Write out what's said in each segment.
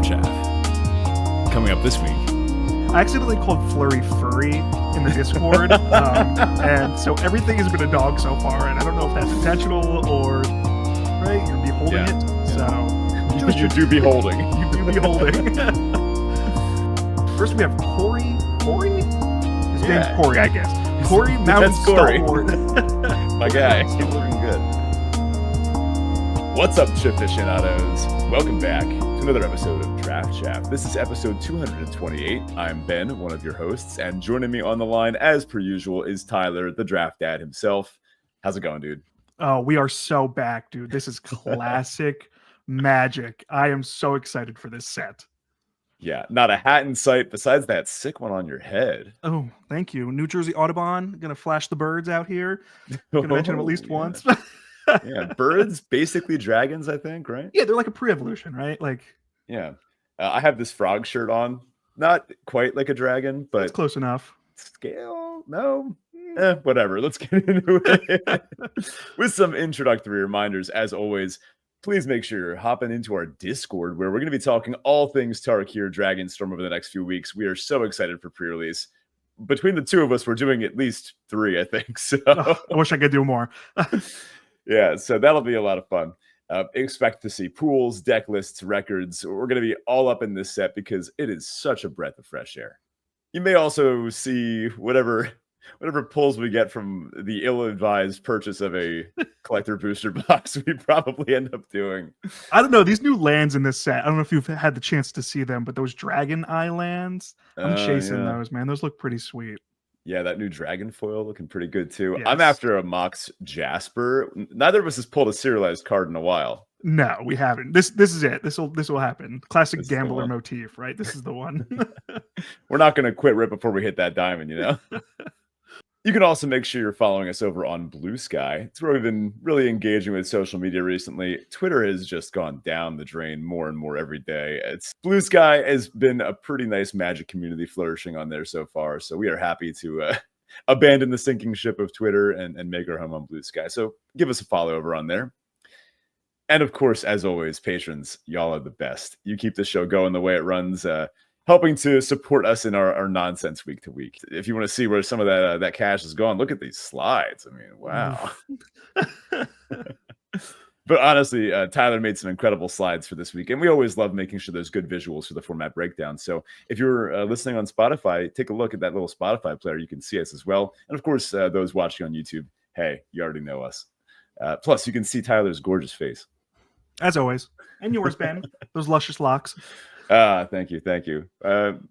Chaff. Coming up this week. I accidentally called Flurry Furry in the Discord, and so everything has been a dog so far, and I don't know if that's intentional or, right, you're beholding it, so... You do be holding. You do be holding. First we have Corey. Corey? His name's Corey, I guess. Corey Mountain Stalwart. My guy. Keep looking good. What's up, Chip aficionados? Welcome back to another episode of Draft Chaff. This is episode 228. I'm Ben, one of your hosts, and joining me on the line, as per usual, is Tyler, the draft dad himself. How's it going, dude? Oh, we are so back, dude. This is classic magic. I am so excited for this set. Yeah, not a hat in sight besides that sick one on your head. Oh, thank you. New Jersey Audubon. Gonna flash the birds out here. Gonna mention them at least once. Yeah, birds, basically dragons, I think, right? Yeah, they're like a pre-evolution, right? Like, yeah. I have this frog shirt on. Not quite like a dragon, but it's close enough. Scale? No. Whatever. Let's get into it. With some introductory reminders, as always, please make sure you're hopping into our Discord, where we're going to be talking all things Tarkir Dragonstorm over the next few weeks. We are so excited for pre-release. Between the two of us, we're doing at least 3, I think. So I wish I could do more. Yeah, so that'll be a lot of fun. Expect to see pools, deck lists, records. We're going to be all up in this set because it is such a breath of fresh air. You may also see whatever pulls we get from the ill-advised purchase of a collector booster box we probably end up doing. I don't know. These new lands in this set, I don't know if you've had the chance to see them, but those Dragon Eye lands, I'm chasing those, man. Those look pretty sweet. Yeah, that new dragon foil looking pretty good too. Yes. I'm after a Mox Jasper. Neither of us has pulled a serialized card in a while. No, we haven't. This is it. This will happen. Classic This is the gambler one. motif, right? This is the one. We're not going to quit right before we hit that diamond, you know? You can also make sure you're following us over on Blue Sky. It's where we've been really engaging with social media recently. Twitter has just gone down the drain more and more every day. Blue Sky has been a pretty nice Magic community flourishing on there so far. So we are happy to abandon the sinking ship of Twitter and make our home on Blue Sky. So give us a follow over on there. And of course, as always, patrons, y'all are the best. You keep the show going the way it runs. Helping to support us in our nonsense week to week. If you want to see where some of that cash is gone, look at these slides. I mean, wow. But honestly, Tyler made some incredible slides for this week, and we always love making sure there's good visuals for the format breakdown. So if you're listening on Spotify, take a look at that little Spotify player. You can see us as well. And of course, those watching on YouTube, hey, you already know us. Plus, you can see Tyler's gorgeous face. As always. And yours, Ben. Those luscious locks. Thank you. Don't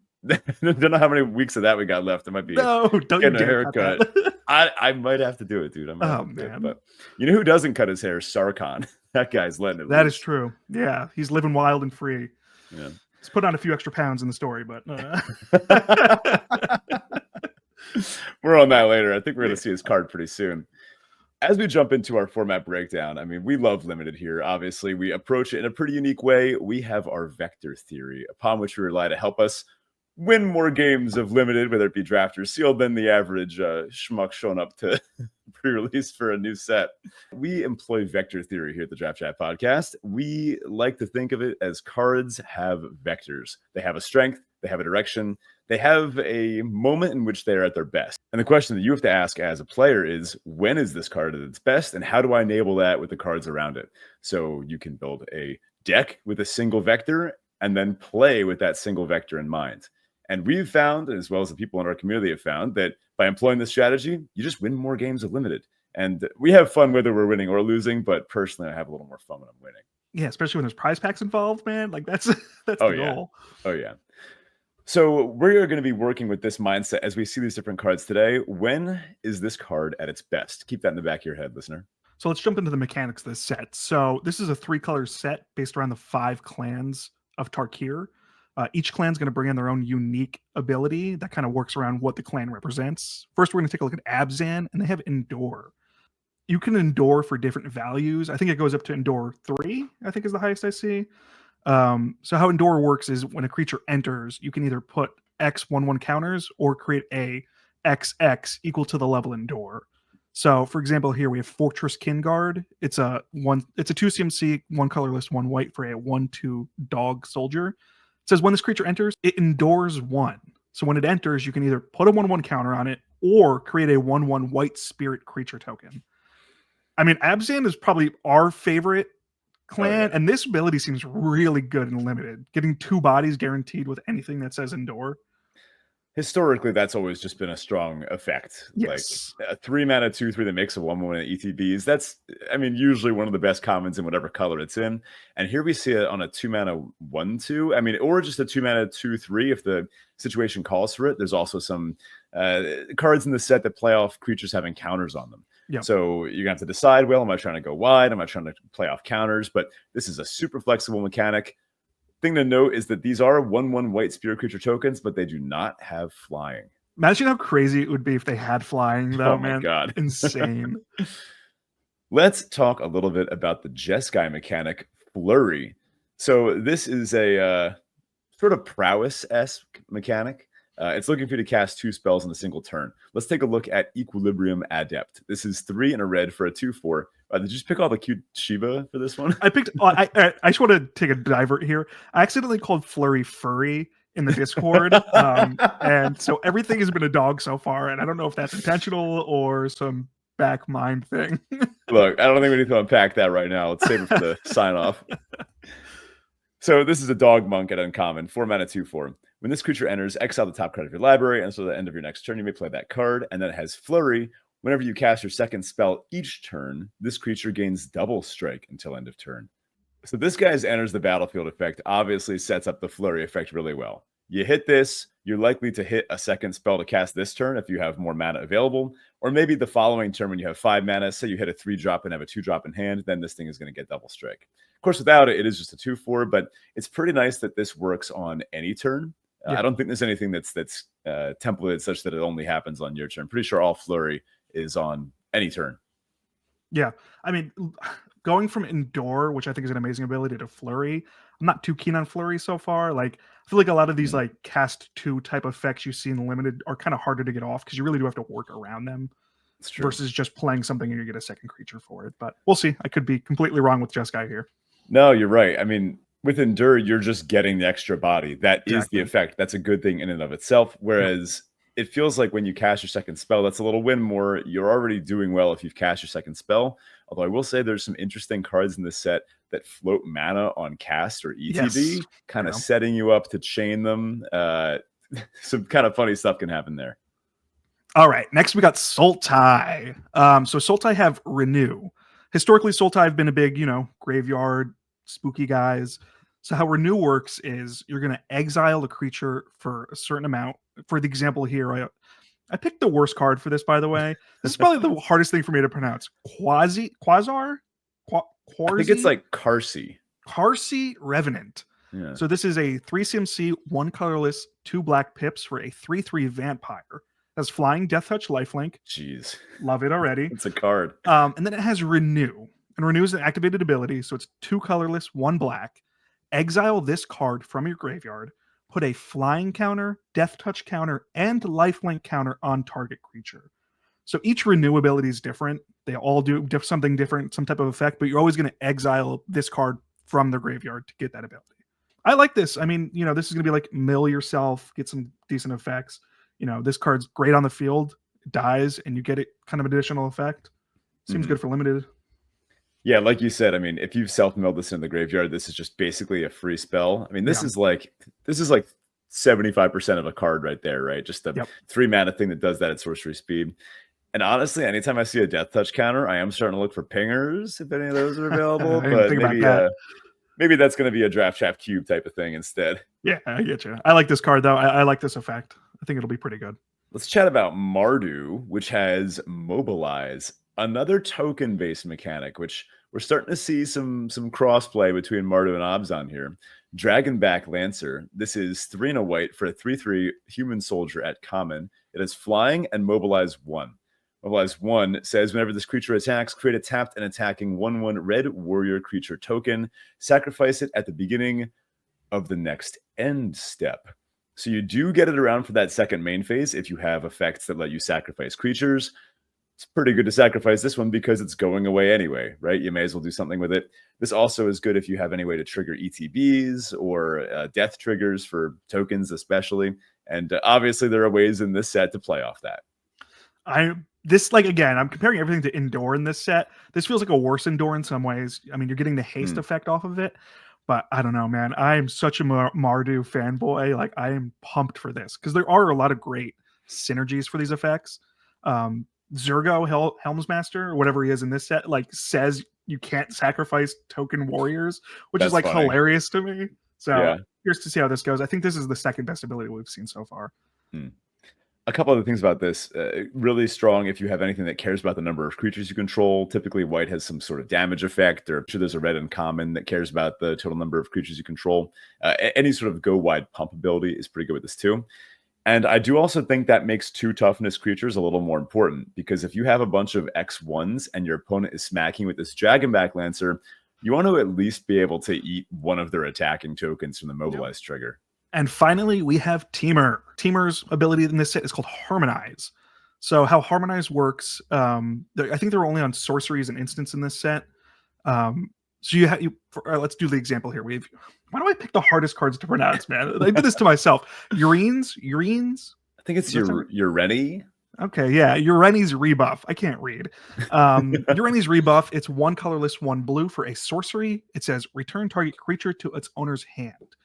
know how many weeks of that we got left. It might be don't getting a haircut. I might have to do it, dude. Man. But you know who doesn't cut his hair? Sarkhan. That guy's letting it That loose. is true. Yeah, he's living wild and free. Yeah. He's put on a few extra pounds in the story, but we're on that later. I think we're going to see his card pretty soon. As we jump into our format breakdown, I mean, we love Limited here. Obviously, we approach it in a pretty unique way. We have our vector theory, upon which we rely to help us win more games of Limited, whether it be draft or sealed, than the average schmuck showing up to pre-release for a new set. We employ vector theory here at the Draft Chat Podcast. We like to think of it as cards have vectors. They have a strength, they have a direction, they have a moment in which they are at their best. And the question that you have to ask as a player is, when is this card at its best, and how do I enable that with the cards around it? So you can build a deck with a single vector and then play with that single vector in mind. And we've found, as well as the people in our community have found, that by employing this strategy, you just win more games of Limited. And we have fun whether we're winning or losing, but personally, I have a little more fun when I'm winning. yeah, especially when there's prize packs involved, man. Like that's the goal. Oh, yeah. So we're going to be working with this mindset as we see these different cards today. When is this card at its best? Keep that in the back of your head, listener. So let's jump into the mechanics of this set. So this is a 3-color set based around the 5 clans of Tarkir. Each clan is going to bring in their own unique ability that kind of works around what the clan represents. First, we're going to take a look at Abzan, and they have Endure. You can endure for different values. I think it goes up to Endure 3, I think is the highest I see. So how Endure works is when a creature enters, you can either put X/1/1 counters or create a XX equal to the level Endure. So, for example, here we have Fortress Kinguard. It's a 2 CMC, 1 colorless, 1 white for a 1/2 dog soldier. It says when this creature enters, it endures 1. So when it enters, you can either put a 1/1 counter on it or create a 1/1 white spirit creature token. I mean, Abzan is probably our favorite clan, and this ability seems really good and limited. Getting 2 bodies guaranteed with anything that says endure. Historically, that's always just been a strong effect. Yes. Like a 3-mana 2/3 that makes a 1/1 ETBs. That's, I mean, usually one of the best commons in whatever color it's in. And here we see it on a 2-mana 1/2. I mean, or just a 2-mana 2/3 if the situation calls for it. There's also some cards in the set that play off creatures having counters on them. Yep. So you're gonna have to decide, well, am I trying to go wide? Am I trying to play off counters? But this is a super flexible mechanic. Thing to note is that these are 1/1 white spirit creature tokens, but they do not have flying. Imagine how crazy it would be if they had flying, though, Oh my man. God. Insane. Let's talk a little bit about the Jeskai mechanic, Flurry. So this is a sort of prowess-esque mechanic. It's looking for you to cast 2 spells in a single turn. Let's take a look at Equilibrium Adept. This is 3 and a red for a 2/4. Did you just pick all the cute Shiva for this one? I picked. I just want to take a divert here. I accidentally called Flurry furry in the Discord, and so everything has been a dog so far. And I don't know if that's intentional or some back mind thing. Look, I don't think we need to unpack that right now. Let's save it for the sign off. So this is a dog monk at uncommon, 4-mana 2/4. When this creature enters, exile the top card of your library, and so at the end of your next turn, you may play that card. And then it has Flurry. Whenever you cast your second spell each turn, this creature gains double strike until end of turn. So this guy's enters the battlefield effect obviously sets up the Flurry effect really well. You hit this, you're likely to hit a second spell to cast this turn if you have more mana available, or maybe the following turn when you have 5 mana, say you hit a 3-drop and have a 2-drop in hand, then this thing is going to get double strike. Of course, without it, it is just a 2/4, but it's pretty nice that this works on any turn. I don't think there's anything that's templated such that it only happens on your turn. Pretty sure all Flurry is on any turn. Yeah. I mean, going from Endure, which I think is an amazing ability, to Flurry, I'm not too keen on Flurry so far. Like, I feel like a lot of these like cast 2 type effects you see in Limited are kind of harder to get off because you really do have to work around them. It's true. Versus just playing something and you get a second creature for it. But we'll see. I could be completely wrong with Jeskai here. No, you're right. I mean, with Endure, you're just getting the extra body. That is the effect. That's a good thing in and of itself. Whereas it feels like when you cast your second spell, that's a little win more. You're already doing well if you've cast your second spell. Although I will say there's some interesting cards in this set that float mana on cast or ETB, kind of setting you up to chain them. Some kind of funny stuff can happen there. All right, next we got Sultai. So Sultai have Renew. Historically, Sultai have been a big, graveyard, spooky guys. So how Renew works is you're going to exile the creature for a certain amount. For the example here, I picked the worst card for this, by the way. This is probably the hardest thing for me to pronounce. Quasar? I think it's like Karsi. Karsi Revenant. Yeah. So this is a 3 CMC, 1 colorless, 2 black pips for a 3/3 vampire. Has flying, death touch, lifelink. Jeez. Love it already. It's a card. And then it has Renew. And Renew is an activated ability, so it's 2 colorless, 1 black. Exile this card from your graveyard. Put a flying counter, death touch counter, and lifelink counter on target creature. So each Renew ability is different. They all do something different, some type of effect, but you're always going to exile this card from the graveyard to get that ability. I like this. I mean, this is going to be like mill yourself, get some decent effects. This card's great on the field, dies, and you get it kind of additional effect. Seems good for Limited. Yeah, like you said, I mean, if you've self-milled this in the graveyard, this is just basically a free spell. I mean, this is like 75% of a card right there, right? Just the 3-mana thing that does that at sorcery speed. And honestly, anytime I see a death touch counter, I am starting to look for pingers if any of those are available. But maybe that's going to be a draft chaff cube type of thing instead. Yeah, I get you. I like this card though. I like this effect. I think it'll be pretty good. Let's chat about Mardu, which has Mobilize, another token-based mechanic, which we're starting to see some crossplay between Mardu and Abzan here. Dragonback Lancer. This is 3 and a white for a 3/3 human soldier at common. It has flying and Mobilize 1. Mobilize 1 says whenever this creature attacks, create a tapped and attacking 1/1 red warrior creature token. Sacrifice it at the beginning of the next end step. So you do get it around for that second main phase if you have effects that let you sacrifice creatures. it's pretty good to sacrifice this one because it's going away anyway, right? You may as well do something with it. This also is good if you have any way to trigger ETBs or death triggers for tokens, especially. And obviously, there are ways in this set to play off that. Again, I'm comparing everything to Indoor in this set. This feels like a worse Indoor in some ways. I mean, you're getting the haste effect off of it, but I don't know, man. I am such a Mardu fanboy. Like, I am pumped for this because there are a lot of great synergies for these effects. Zergo Helmsmaster, or whatever he is in this set, like says you can't sacrifice token warriors, which That's is like funny. hilarious to me. So Yeah. here's to see how this goes. I think this is the second best ability we've seen so far. A couple other things about this. Really strong if you have anything that cares about the number of creatures you control. Typically, white has some sort of damage effect, or there's a red uncommon that cares about the total number of creatures you control. Any sort of go wide pump ability is pretty good with this too. And I do also think that makes 2 toughness creatures a little more important, because if you have a bunch of X1s and your opponent is smacking with this Dragonback Lancer, you want to at least be able to eat one of their attacking tokens from the mobilize trigger. And finally, we have Teamer. Teamer's ability in this set is called Harmonize. So how Harmonize works, I think they're only on sorceries and instants in this set. So let's do the example here. Why do I pick the hardest cards to pronounce, man? I did this to myself. Urines. I think it's Ureni. Okay, yeah, Ureni's rebuff. I can't read. Ureni's rebuff. It's 1 colorless, 1 blue for a sorcery. It says return target creature to its owner's hand.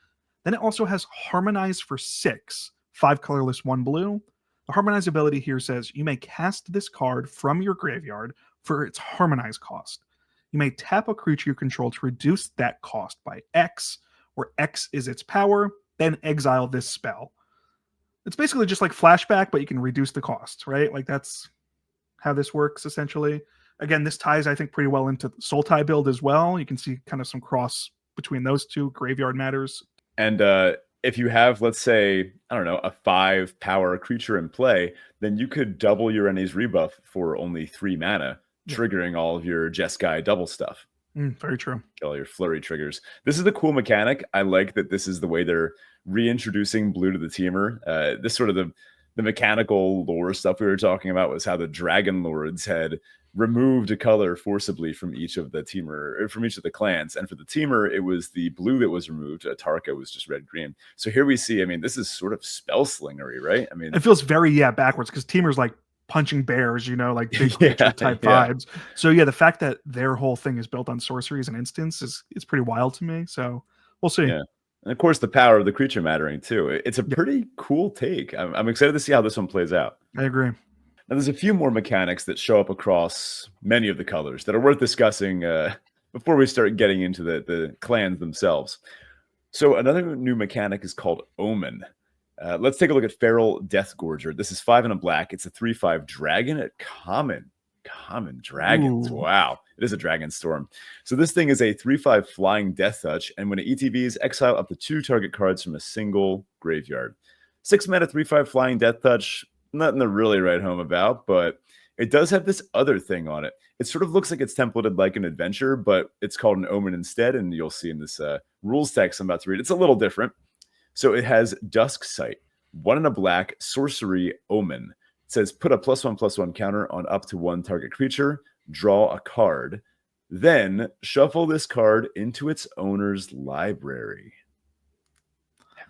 Then it also has Harmonize for 6, 5 colorless, 1 blue. The Harmonize ability here says you may cast this card from your graveyard for its Harmonize cost. You may tap a creature you control to reduce that cost by X, where X is its power, then exile this spell. It's basically just like Flashback, but you can reduce the cost, right? Like, that's how this works, essentially. Again, this ties, I think, pretty well into the Sultai build as well. You can see kind of some cross between those two. Graveyard matters. And if you have, let's say, I don't know, a 5 power creature in play, then you could double Ureni's rebuff for only 3 mana, triggering all of your Jeskai double stuff. Very true. All your flurry triggers. This is the cool mechanic. I like that this is the way they're reintroducing blue to the teamer. This sort of the mechanical lore stuff we were talking about was how the Dragon Lords had removed a color forcibly from each of the teamer, or from each of the clans. And for the teamer, it was the blue that was removed. Tarka was just red-green. So here we see, I mean, this is sort of spell slingery, right? I mean, it feels very, backwards, because teamer's like punching bears, like big creature type vibes. So the fact that their whole thing is built on sorceries and instants is pretty wild to me. So we'll see. Yeah. And of course, the power of the creature mattering too. It's a pretty cool take. I'm excited to see how this one plays out. I agree. Now, there's a few more mechanics that show up across many of the colors that are worth discussing before we start getting into the clans themselves. So another new mechanic is called Omen. Let's take a look at Feral Deathgorger. This is 5 and a black. It's a 3/5 dragon at common dragons. Ooh. Wow. It is a Dragonstorm. So this thing is a 3/5 flying death touch, and when it ETBs, exile up to 2 target cards from a single graveyard. 6 mana 3/5 flying death touch. Nothing to really write home about, but it does have this other thing on it. It sort of looks like it's templated like an adventure, but it's called an Omen instead, and you'll see in this rules text I'm about to read, it's a little different. So it has Dusk Sight, 1 and a black, sorcery Omen. It says put a +1/+1 counter on up to 1 target creature, draw a card, then shuffle this card into its owner's library.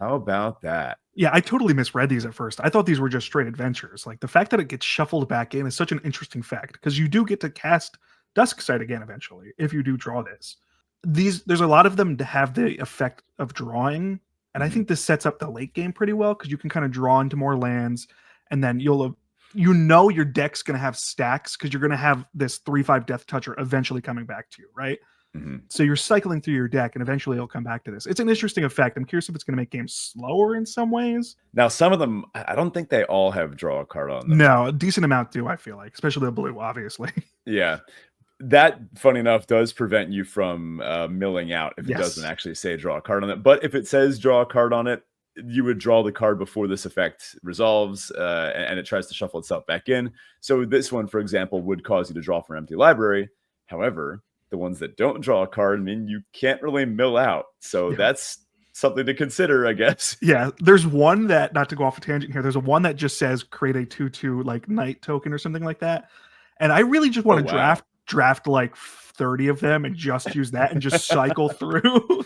How about that? Yeah, I totally misread these at first. I thought these were just straight adventures. Like, the fact that it gets shuffled back in is such an interesting fact, because you do get to cast Dusk Sight again eventually if you do draw this. There's a lot of them to have the effect of drawing, and I think this sets up the late game pretty well, because you can kind of draw into more lands, and then your deck's going to have stacks, because you're going to have this 3/5 Death Toucher eventually coming back to you, right? So you're cycling through your deck, and eventually it'll come back to this. It's an interesting effect. I'm curious if it's going to make games slower in some ways. Now, some of them, I don't think they all have draw a card on them. No, a decent amount do, I feel like, especially the blue, obviously. Yeah. That, funny enough, does prevent you from milling out if it doesn't actually say draw a card on it. But if it says draw a card on it, you would draw the card before this effect resolves, and it tries to shuffle itself back in. So this one, for example, would cause you to draw from an empty library. However, the ones that don't draw a card mean you can't really mill out. So that's something to consider, I guess. Yeah, there's one that, not to go off a tangent here, there's one that just says create a 2/2 like night token or something like that. And I really just want to wow. draft like 30 of them and just use that and just cycle through.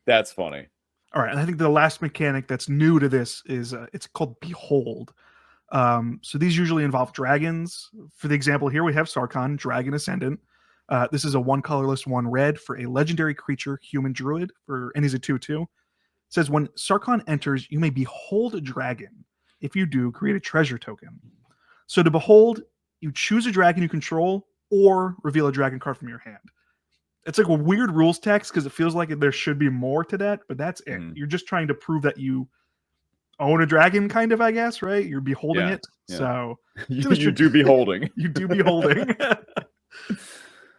That's funny. All right, and I think the last mechanic that's new to this is it's called Behold. So these usually involve dragons. For the example here, we have Sarkhan, Dragon Ascendant. This is a 1 colorless, 1 red for a legendary creature, human druid, and he's a 2/2. It says when Sarkhan enters, you may behold a dragon. If you do, create a treasure token. So to behold, you choose a dragon you control or reveal a dragon card from your hand. It's like a weird rules text because it feels like there should be more to that, but that's it. You're just trying to prove that you own a dragon, kind of, I guess, right? You're beholding it. Yeah. So you do be holding. You do be holding.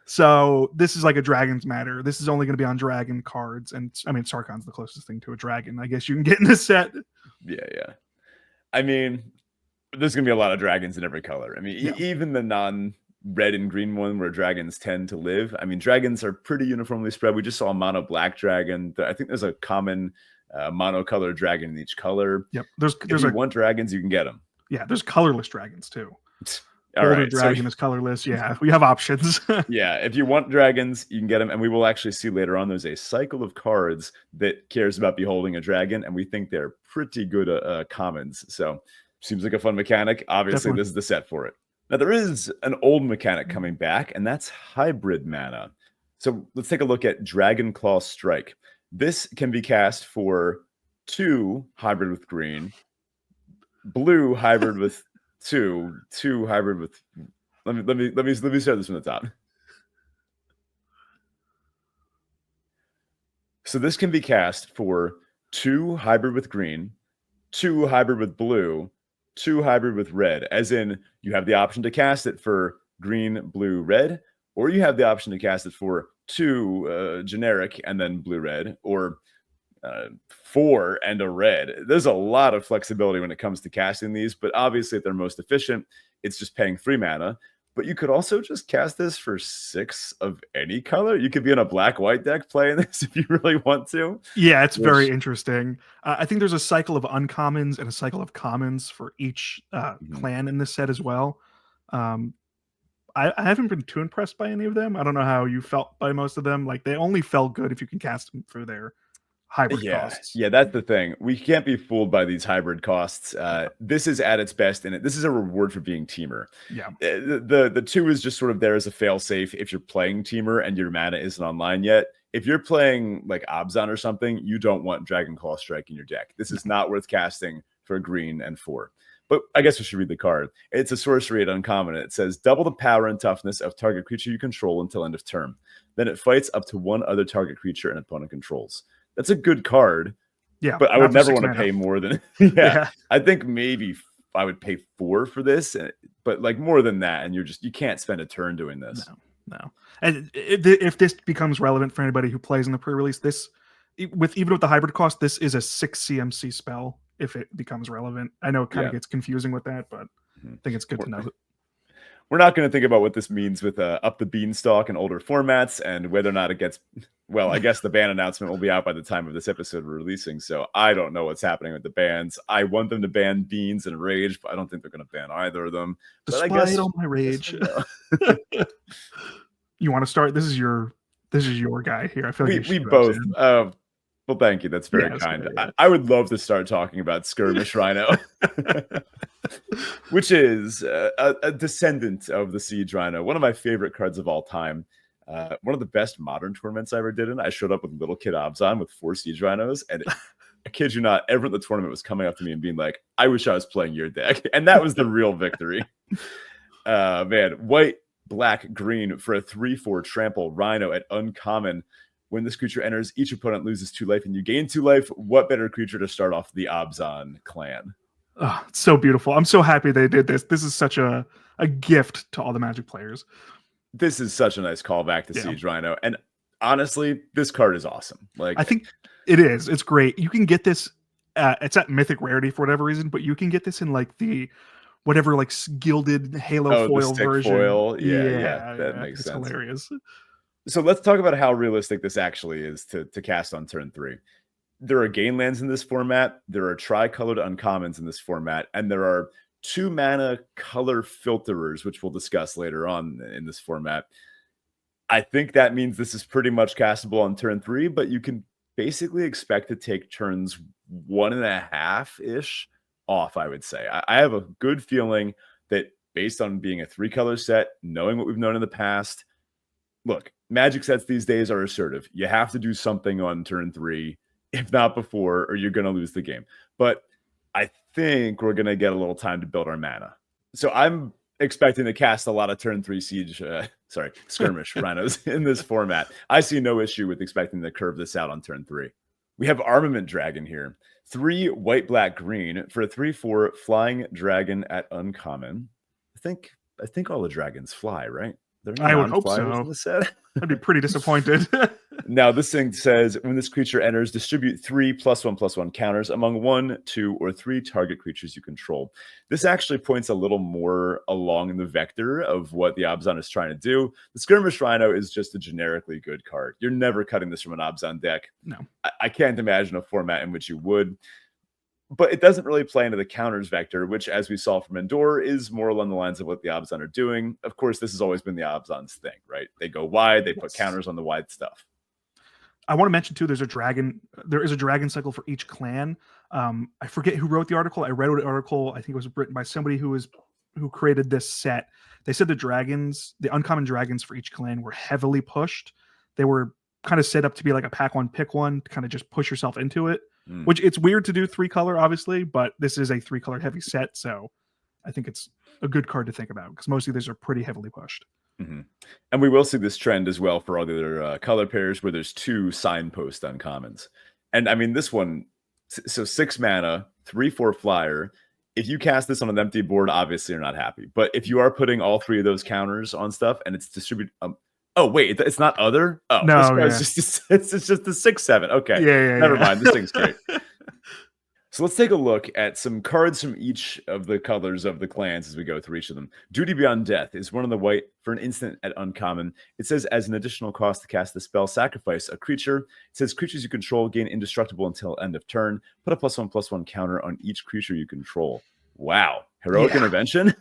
So this is like a Dragon's Matter. This is only going to be on dragon cards. And I mean, Sarkhan's the closest thing to a dragon, I guess you can get in this set. Yeah. I mean, there's going to be a lot of dragons in every color. I mean, even the non-red and green one where dragons tend to live. I mean, dragons are pretty uniformly spread. We just saw a mono black dragon. I think there's a common monocolored dragon in each color. Yep. If you want dragons, you can get them. Yeah, there's colorless dragons too. All Older right, dragon is colorless. Yeah, we have options. Yeah, if you want dragons, you can get them. And we will actually see later on there's a cycle of cards that cares about beholding a dragon. And we think they're pretty good commons. So seems like a fun mechanic. Obviously, This is the set for it. Now, there is an old mechanic coming back, and that's hybrid mana. So let's take a look at Dragon Claw Strike. This can be cast for 2 hybrid with green, blue hybrid with 2 hybrid with. Let me start this from the top. So this can be cast for 2 hybrid with green, 2 hybrid with blue, 2 hybrid with red. As in, you have the option to cast it for green, blue, red, or you have the option to cast it for 2 generic and then blue, red, or 4 and a red. There's a lot of flexibility when it comes to casting these, but obviously if they're most efficient, it's just paying 3 mana. But you could also just cast this for 6 of any color. You could be in a black-white deck playing this if you really want to. Yeah, it's very interesting. I think there's a cycle of uncommons and a cycle of commons for each clan in this set as well. I haven't been too impressed by any of them. I don't know how you felt by most of them. Like, they only felt good if you can cast them for their hybrid costs. Yeah, that's the thing. We can't be fooled by these hybrid costs. This is at its best, and this is a reward for being teamer. Yeah. The 2 is just sort of there as a fail-safe if you're playing teamer and your mana isn't online yet. If you're playing like Abzan or something, you don't want Dragon Claw Strike in your deck. This is not worth casting for green and 4. But I guess we should read the card. It's a sorcery at uncommon. It says double the power and toughness of target creature you control until end of turn. Then it fights up to 1 other target creature an opponent controls. That's a good card. Yeah, but I would never want to pay more than yeah. I think maybe I would pay 4 for this, but like more than that, and you can't spend a turn doing this. No. And if this becomes relevant for anybody who plays in the pre-release, even with the hybrid cost, this is a 6 CMC spell if it becomes relevant. I know it kind of gets confusing with that, but I think it's good to know. We're not going to think about what this means with Up the Beanstalk and older formats and whether or not it gets... Well, I guess the ban announcement will be out by the time of this episode we're releasing, so I don't know what's happening with the bans. I want them to ban Beans and Rage, but I don't think they're going to ban either of them. Despite all my rage. You want to start? This is your guy here. I feel like we both... well, thank you. That's very kind. I would love to start talking about Skirmish Rhino, which is a descendant of the Siege Rhino, one of my favorite cards of all time. One of the best modern tournaments I ever did in. I showed up with Little Kid Abzan with 4 Siege Rhinos, and I kid you not, everyone at the tournament was coming up to me and being like, I wish I was playing your deck. And that was the real victory. Man, white, black, green for a 3/4 trample Rhino at uncommon. When this creature enters, each opponent loses 2 life and you gain 2 life. What better creature to start off the Abzan clan? Oh, it's so beautiful. I'm so happy they did this. This is such a gift to all the Magic players. This is such a nice callback to Siege Rhino. And honestly, this card is awesome. Like, I think it is. It's great. You can get this. It's at Mythic Rarity for whatever reason, but you can get this in like the whatever like gilded Halo foil version. Foil. Yeah, that makes sense. Hilarious. So let's talk about how realistic this actually is to cast on turn 3. There are gain lands in this format. There are tricolored uncommons in this format. And there are 2 mana color filterers, which we'll discuss later on in this format. I think that means this is pretty much castable on turn 3, but you can basically expect to take turns 1.5-ish off, I would say. I have a good feeling that based on being a 3-color set, knowing what we've known in the past, look, Magic sets these days are assertive. You have to do something on turn 3, if not before, or you're going to lose the game. But I think we're going to get a little time to build our mana. So I'm expecting to cast a lot of turn 3 skirmish rhinos in this format. I see no issue with expecting to curve this out on turn 3. We have Armament Dragon here. 3 white, black, green for a 3/4 flying dragon at uncommon. I think all the dragons fly, right? I would hope so. In the set? I'd be pretty disappointed. Now, this thing says, when this creature enters, distribute 3 +1/+1 counters among 1, 2, or 3 target creatures you control. This actually points a little more along the vector of what the Abzan is trying to do. The Skirmish Rhino is just a generically good card. You're never cutting this from an Abzan deck. No. I can't imagine a format in which you would. But it doesn't really play into the counters vector, which, as we saw from Endor, is more along the lines of what the Abzan are doing. Of course, this has always been the Abzan's thing, right? They go wide, they put counters on the wide stuff. I want to mention too, there is a dragon cycle for each clan. I forget who wrote the article. I read an article, I think it was written by somebody who created this set. They said the uncommon dragons for each clan were heavily pushed. They were kind of set up to be like a pack one, pick one, to kind of just push yourself into it. Which it's weird to do 3-color, obviously, but this is a 3-color heavy set, so I think it's a good card to think about because most of these are pretty heavily pushed. Mm-hmm. And we will see this trend as well for all the other color pairs where there's 2 signpost uncommons. And I mean, this one, so 6 mana, 3/4 flyer. If you cast this on an empty board, obviously you're not happy. But if you are putting all 3 of those counters on stuff and it's distributed, oh wait, it's not other. Oh no, it's just the 6/7. Okay, never mind. This thing's great. So let's take a look at some cards from each of the colors of the clans as we go through each of them. Duty Beyond Death is 1 of the white for an instant at uncommon. It says, as an additional cost to cast the spell, sacrifice a creature. It says creatures you control gain indestructible until end of turn. Put a +1/+1 counter on each creature you control. Wow, heroic intervention.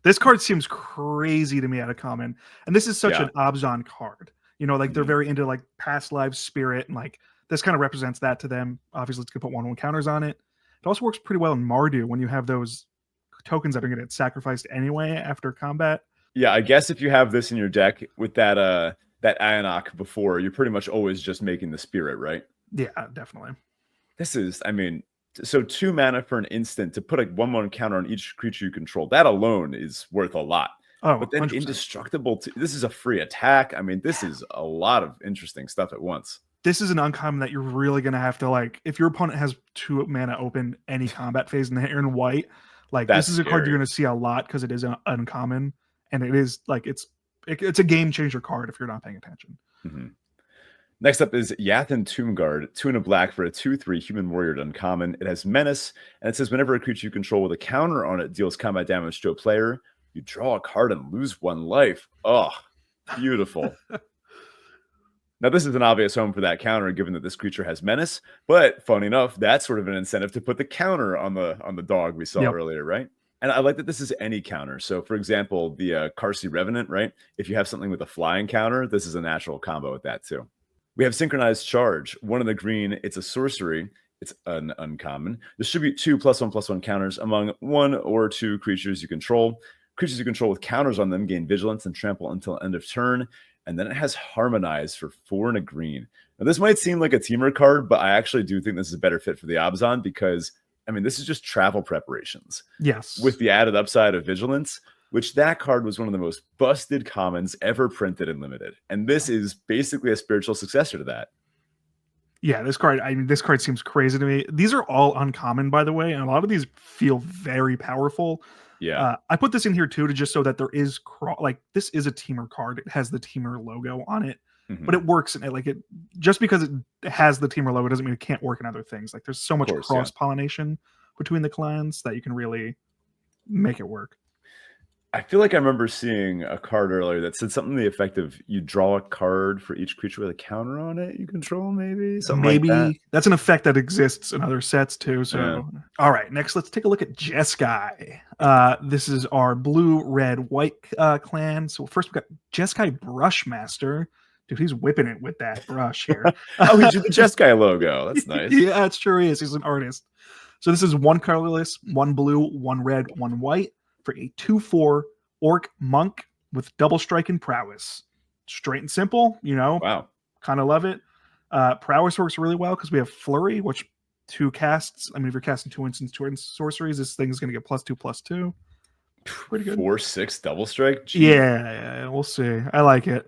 This card seems crazy to me out of common, and this is such an Abzan card. You know, like they're very into like past lives spirit, and like this kind of represents that to them. Obviously, it's gonna put 1/1 counters on it. It also works pretty well in Mardu when you have those tokens that are going to get sacrificed anyway after combat. Yeah, I guess if you have this in your deck with that Ayanok before, you're pretty much always just making the spirit, right? Yeah, definitely. This is, I mean, so 2 mana for an instant to put a 1/1 counter on each creature you control. That alone is worth a lot. Oh, but then 100%. Indestructible. This is a free attack. I mean, this is a lot of interesting stuff at once. This is an uncommon that you're really going to have to, like, if your opponent has 2 mana open any combat phase and they're in white, like this is a card you're going to see a lot because it is an uncommon, and it is like it's a game changer card if you're not paying attention. Mm-hmm. Next up is Yathan Tombguard, 2 and a black for a 2/3 human warrior uncommon. It has menace, and it says whenever a creature you control with a counter on it deals combat damage to a player, you draw a card and lose 1 life. Oh, beautiful. Now, this is an obvious home for that counter, given that this creature has menace. But funny enough, that's sort of an incentive to put the counter on the dog we saw earlier, right? And I like that this is any counter. So, for example, the Karsi Revenant, right? If you have something with a flying counter, this is a natural combo with that too. We have Synchronized Charge, 1 in the green. It's a sorcery. It's an uncommon. Distribute 2 +1/+1 counters among 1 or 2 creatures you control. Creatures you control with counters on them gain vigilance and trample until end of turn. And then it has Harmonize for 4 and a green. Now, this might seem like a teamer card, but I actually do think this is a better fit for the Abzan because, I mean, this is just travel preparations. Yes. With the added upside of Vigilance, which that card was one of the most busted commons ever printed and limited. And this is basically a spiritual successor to that. Yeah, this card seems crazy to me. These are all uncommon, by the way, and a lot of these feel very powerful. Yeah, I put this in here too to just so that there is this is a teamer card. It has the teamer logo on it, but it works in it. Just because it has the teamer logo doesn't mean it can't work in other things. Like there's so much cross pollination between the clans that you can really make it work. I feel like I remember seeing a card earlier that said something to the effect of you draw a card for each creature with a counter on it you control, maybe something like that. Maybe that's an effect that exists in other sets too. So, Yeah. all right, next let's take a look at Jeskai. This is our blue, red, white clan. So first we got Jeskai Brushmaster. Dude, he's whipping it with that brush here. Oh, he drew the Jeskai logo. That's nice. Yeah, it sure is. He's an artist. So this is one colorless, one blue, one red, one white for a 2/4 orc monk with double strike and prowess. Straight and simple, Wow. kind of love it. Prowess works really well because we have flurry, which 2 casts. I mean, if you're casting 2 instants, 2 sorceries, this thing is going to get +2/+2. Pretty good. 4/6 double strike. Jeez. Yeah, we'll see. I like it.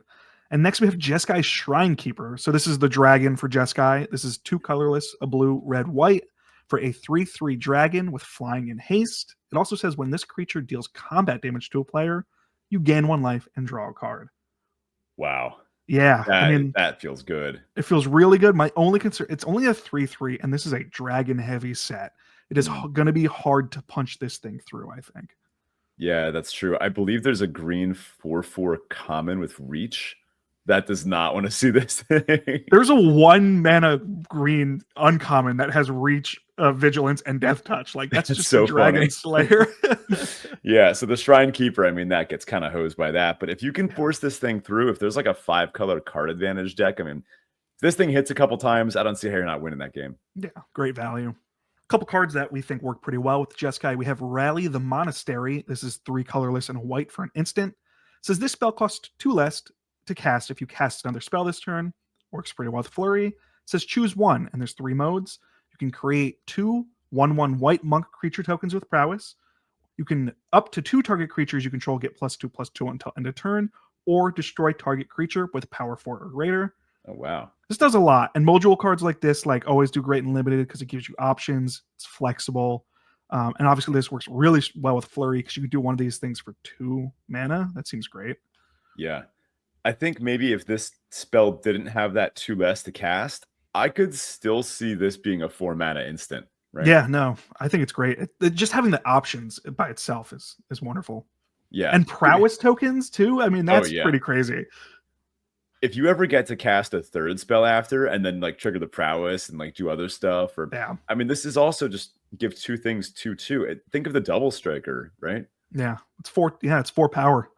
And next we have Jeskai Shrine Keeper. So this is the dragon for Jeskai. This is 2 colorless, a blue, red, white for a 3/3 dragon with flying and haste. It also says when this creature deals combat damage to a player, you gain 1 life and draw a card. Wow. Yeah, I mean, that feels good. it feels really good. My only concern, it's only a 3/3, and this is a dragon heavy set. It is going to be hard to punch this thing through, I think. Yeah, that's true. I believe there's a green 4/4 common with reach that does not want to see this thing. There's a 1 mana green uncommon that has reach, vigilance, and death touch. Like that's just so a dragon funny. slayer. Yeah, so the Shrine Keeper, I mean, that gets kind of hosed by that. But if you can force this thing through, if there's like a 5-color card advantage deck, I mean, if this thing hits a couple times, I don't see how you're not winning that game. Yeah, great value. A couple cards that we think work pretty well with Jeskai. We have Rally the Monastery. This is 3 colorless and a white for an instant. It says this spell costs 2 less to cast if you cast another spell this turn. Works pretty well with Flurry. It says choose 1, and there's 3 modes. You can create 2 1/1 white monk creature tokens with prowess. You can up to 2 target creatures you control get +2/+2 until end of turn, or destroy target creature with power 4 or greater. Oh, wow. This does a lot, and module cards like this always do great in limited because it gives you options. It's flexible, and obviously this works really well with Flurry because you can do one of these things for 2 mana. That seems great. Yeah. I think maybe if this spell didn't have that 2 less to cast, I could still see this being a 4 mana instant, right? Yeah, no, I think it's great. Just having the options by itself is wonderful. Yeah. And prowess tokens too. I mean, that's pretty crazy. If you ever get to cast a 3rd spell after and then trigger the prowess and do other stuff, or I mean, this is also just give 2 things 2/2. Think of the double striker, right? Yeah, it's 4. Yeah, it's 4 power.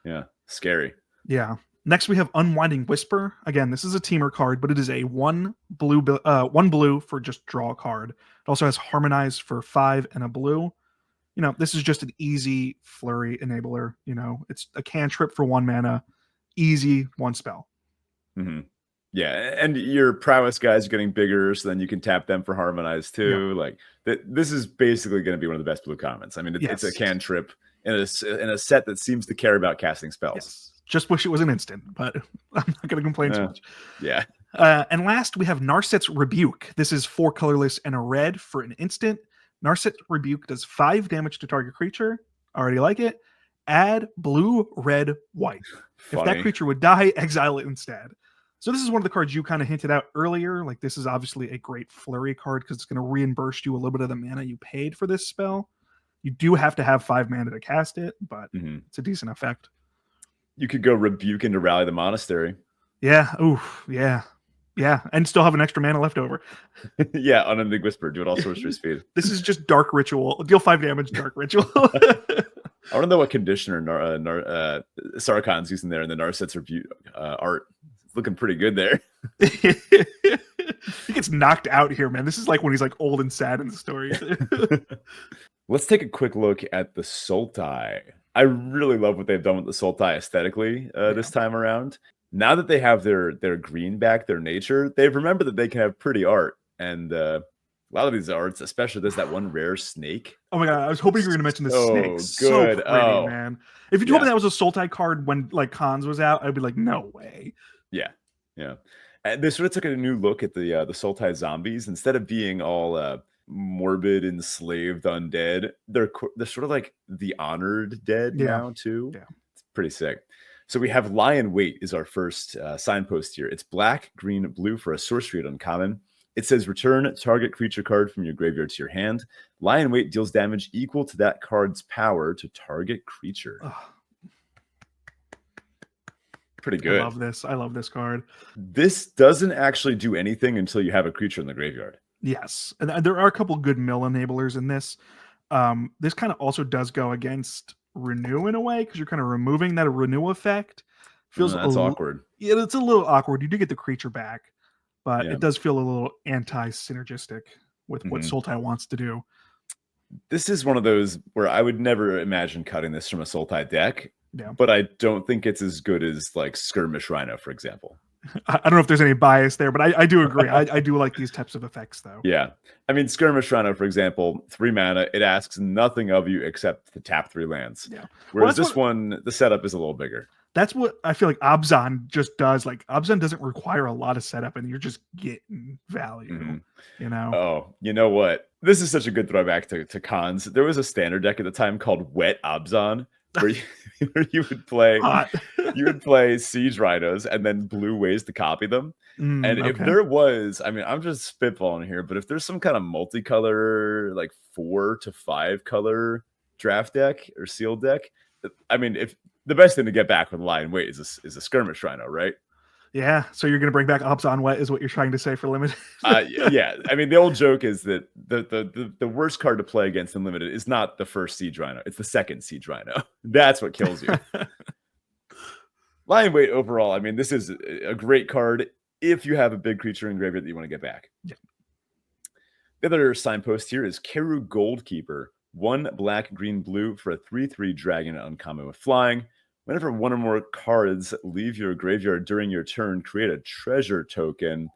Yeah, scary. Yeah. Next we have Unwinding Whisper. Again, this is a teamer card, but it is a 1 blue for just draw a card. It also has Harmonize for 5 and a blue. This is just an easy Flurry enabler. It's a cantrip for 1 mana. Easy 1 spell. Mm-hmm. Yeah, and your prowess guys are getting bigger, so then you can tap them for Harmonize too. This is basically going to be one of the best blue commons. I mean, it's a cantrip in a set that seems to care about casting spells. Yes. Just wish it was an instant, but I'm not going to complain too much. Yeah. And last, we have Narset's Rebuke. This is 4 colorless and a red for an instant. Narset's Rebuke does 5 damage to target creature. Already like it. Add blue, red, white. If that creature would die, exile it instead. So this is one of the cards you kind of hinted out earlier. This is obviously a great Flurry card because it's going to reimburse you a little bit of the mana you paid for this spell. You do have to have 5 mana to cast it, but it's a decent effect. You could go Rebuke into Rally the Monastery. Yeah. Oof. Yeah. Yeah. And still have an extra mana left over. Yeah. Unending Whisper. Do it all sorcery speed. This is just Dark Ritual. Deal 5 damage, Dark Ritual. I want to know what conditioner Sarkon's using there in the Narset's Rebuke art. It's looking pretty good there. He gets knocked out here, man. This is when he's old and sad in the story. Let's take a quick look at the Sultai. I really love what they've done with the Sultai aesthetically this time around. Now that they have their green back, their nature, they've remembered that they can have pretty art. And a lot of these arts, especially there's that one rare snake. Oh my god, I was hoping you were going to mention the snake. Good. So pretty, man. If you told me that was a Sultai card when Khans was out, I'd be like, no way. Yeah. Yeah. And they sort of took a new look at the Sultai zombies. Instead of being all morbid, enslaved, undead, they're sort of like the honored dead now too. Yeah. It's pretty sick. So we have Lion Wait is our first signpost here. It's black, green, blue for a sorcery at uncommon. It says return target creature card from your graveyard to your hand. Lie in wait deals damage equal to that card's power to target creature. Pretty good. I love this card. This doesn't actually do anything until you have a creature in the graveyard. Yes, and there are a couple good mill enablers in this. This kind of also does go against renew in a way because you're kind of removing that renew effect. Feels that's awkward. Yeah, it's a little awkward. You do get the creature back, but it does feel a little anti-synergistic with what Sultai wants to do. This is one of those where I would never imagine cutting this from a Sultai deck. Yeah. But I don't think it's as good as like Skirmish Rhino, for example. I don't know if there's any bias there, but I do agree. I do like these types of effects, though. Yeah. I mean, Skirmish Rhino, for example, 3 mana, it asks nothing of you except to tap 3 lands. Yeah. Whereas this one, the setup is a little bigger. That's what I feel like Abzan just does. Like, Abzan doesn't require a lot of setup, and you're just getting value, you know? Oh, you know what? This is such a good throwback to cons. There was a standard deck at the time called Wet Abzan, where you would play Siege Rhinos and then blue ways to copy them. And if there was, I mean, I'm just spitballing here, but if there's some kind of multicolor, like 4 to 5 color draft deck or sealed deck, I mean, if the best thing to get back with Lie in Wait is a Skirmish Rhino, right? Yeah, so you're going to bring back Abzan Wet is what you're trying to say for Limited? Yeah, I mean, the old joke is that the worst card to play against in Limited is not the first Siege Rhino, it's the second Siege Rhino. That's what kills you. Lie in Wait overall, I mean, this is a great card if you have a big creature in graveyard that you want to get back. Yeah. The other signpost here is Keru Goldkeeper. 1 black, green, blue for a 3/3 dragon uncommon with flying. Whenever one or more cards leave your graveyard during your turn, create a treasure token.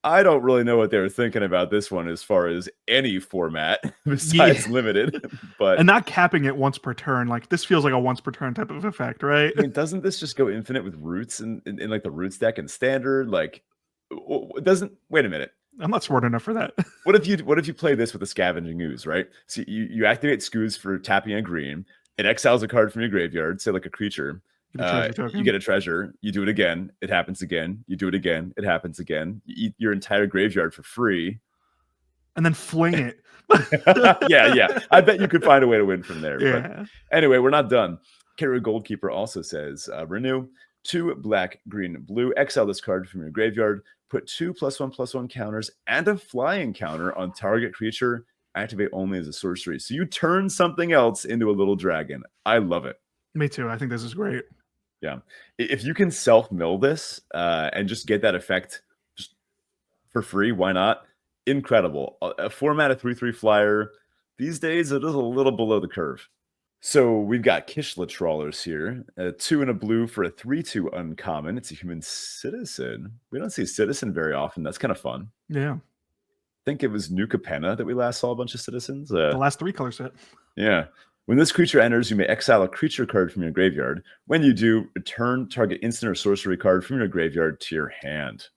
I don't really know what they were thinking about this one as far as any format besides Limited. But and not capping it once per turn. Like, this feels like a once per turn type of effect, right? I mean, doesn't this just go infinite with roots in like the roots deck and standard? Like, wait a minute. I'm not smart enough for that. What if you play this with a Scavenging Ooze, right? So you activate Scooze for tapping a green. It exiles a card from your graveyard, say like a creature. You get a treasure. You do it again. It happens again. You do it again. It happens again. You eat your entire graveyard for free. And then fling it. Yeah. I bet you could find a way to win from there. Yeah. But anyway, we're not done. Keru Goldkeeper also says, renew 2 black, green, blue. Exile this card from your graveyard. Put 2 +1/+1 counters and a flying counter on target creature. Activate only as a sorcery. So you turn something else into a little dragon. I love it. Me too. I think this is great. Yeah. If you can self-mill this and just get that effect just for free, why not? Incredible. A 4-mana 3/3 flyer. These days, it is a little below the curve. So we've got Kishla Trawlers here. 2 and a blue for a 3/2 uncommon. It's a human citizen. We don't see a citizen very often. That's kind of fun. Yeah. I think it was Nuka Penna that we last saw a bunch of citizens. The last 3 color set. Yeah. When this creature enters, you may exile a creature card from your graveyard. When you do, return target instant or sorcery card from your graveyard to your hand.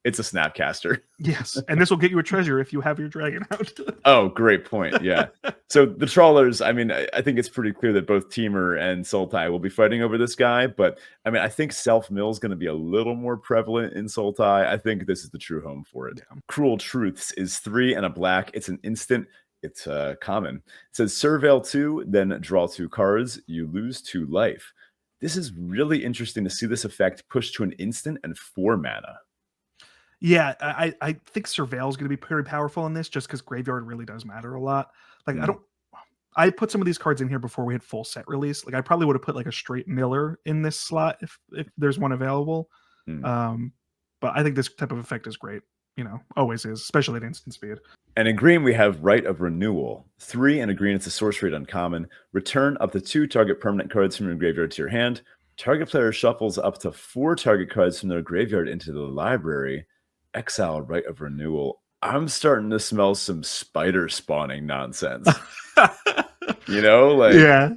It's a Snapcaster. Yes, and this will get you a treasure if you have your dragon out. Oh, great point. Yeah. So the Trawlers, I mean, I think it's pretty clear that both Teamer and Sultai will be fighting over this guy. But I mean, I think self-mill is going to be a little more prevalent in Sultai. I think this is the true home for it. Yeah. Cruel Truths is 3 and a black. It's an instant. It's common. It says Surveil 2, then draw 2 cards. You lose 2 life. This is really interesting to see this effect pushed to an instant and 4 mana. Yeah, I think Surveil is going to be pretty powerful in this just because graveyard really does matter a lot. Like, I put some of these cards in here before we had full set release. Like, I probably would have put like a straight Miller in this slot if there's one available. But I think this type of effect is great. You know, always is, especially at instant speed. And in green, we have Rite of Renewal. 3 and a green, it's a sorcery at uncommon. Return up to 2 target permanent cards from your graveyard to your hand. Target player shuffles up to 4 target cards from their graveyard into the library. Exile Rite of Renewal. I'm starting to smell some spider spawning nonsense. You know, like, yeah,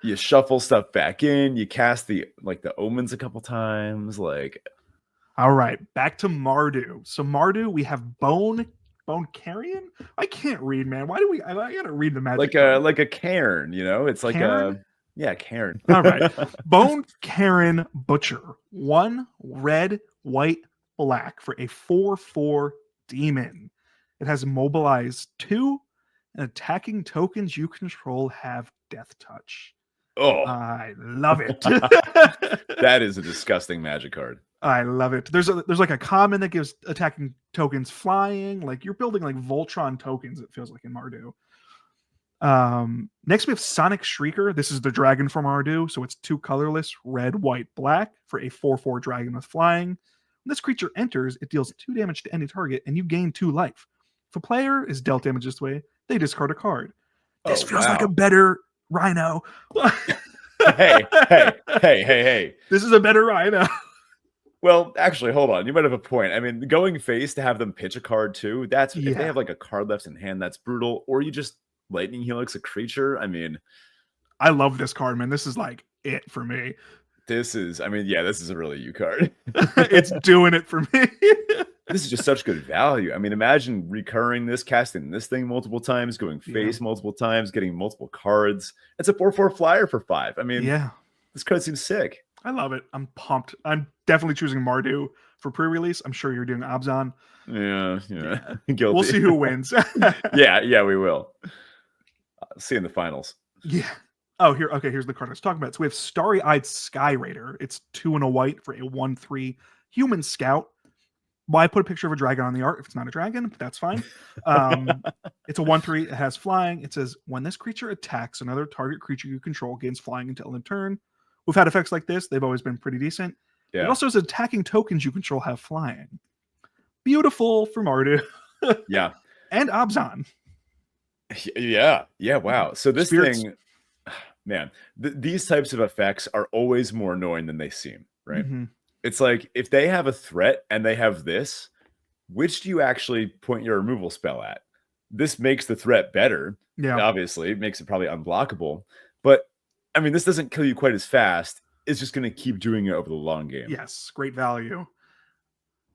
you shuffle stuff back in, you cast the omens a couple times, like. All right, back to Mardu. So Mardu, we have Bone Carrion. I can't read, man. Why do we? I gotta read the magic. Like a cairn, you know? It's like Cairn? Cairn. All right, Bone Cairn Butcher. 1 red, white, black for a 4/4 Demon. It has mobilize 2, and attacking tokens you control have death touch. Oh, I love it. that is a disgusting magic card. I love it. There's like a common that gives attacking tokens flying. Like you're building like Voltron tokens, it feels like in Mardu. Next we have Sonic Shrieker. This is the dragon from Mardu, so it's 2 colorless, red, white, black for a 4/4 dragon with flying. When this creature enters, it deals 2 damage to any target, and you gain 2 life. If a player is dealt damage this way, they discard a card. This feels like a better Rhino. hey. This is a better Rhino. Well, actually, hold on. You might have a point. I mean, going face to have them pitch a card too, if they have like a card left in hand, that's brutal. Or you just Lightning Helix a creature. I mean, I love this card, man. This is like it for me. This is a really you card. It's doing it for me. This is just such good value. I mean, imagine recurring this, casting this thing multiple times, going face multiple times, getting multiple cards. It's a 4/4 flyer for 5. I mean, this card seems sick. I love it. I'm pumped. I'm definitely choosing Mardu for pre-release. I'm sure you're doing Abzan. Yeah. Guilty. We'll see who wins. yeah, we will. See you in the finals. Yeah. Oh, here's the card I was talking about. So we have Starry-Eyed Sky Raider. It's 2 and a white for a 1/3 human scout. Well, I put a picture of a dragon on the art. If it's not a dragon, that's fine. It's a 1/3. It has flying. It says, when this creature attacks another target creature you control, gains flying until end turn. We've had effects like this. They've always been pretty decent. Yeah. It also says attacking tokens you control have flying. Beautiful for Mardu. Yeah. And Abzan. Yeah. Wow. So this thing, man, these types of effects are always more annoying than they seem, right? Mm-hmm. It's like, if they have a threat and they have this, which do you actually point your removal spell at? This makes the threat better. Yeah. Obviously, it makes it probably unblockable. But, I mean, this doesn't kill you quite as fast. It's just going to keep doing it over the long game. Yes, great value.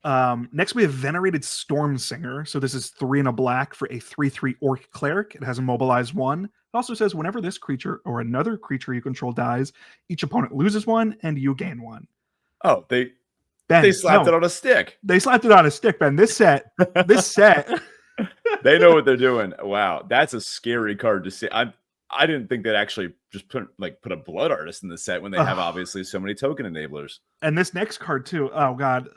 Next, we have Venerated Stormsinger. So this is 3 and a black for a 3/3 Orc Cleric. It has a mobilize 1. It also says whenever this creature or another creature you control dies, each opponent loses 1 and you gain 1. Oh, they slapped it on a stick. They slapped it on a stick, Ben. This set. They know what they're doing. Wow, that's a scary card to see. I didn't think they'd actually just put a Blood Artist in the set when they have obviously so many token enablers. And this next card too. Oh God.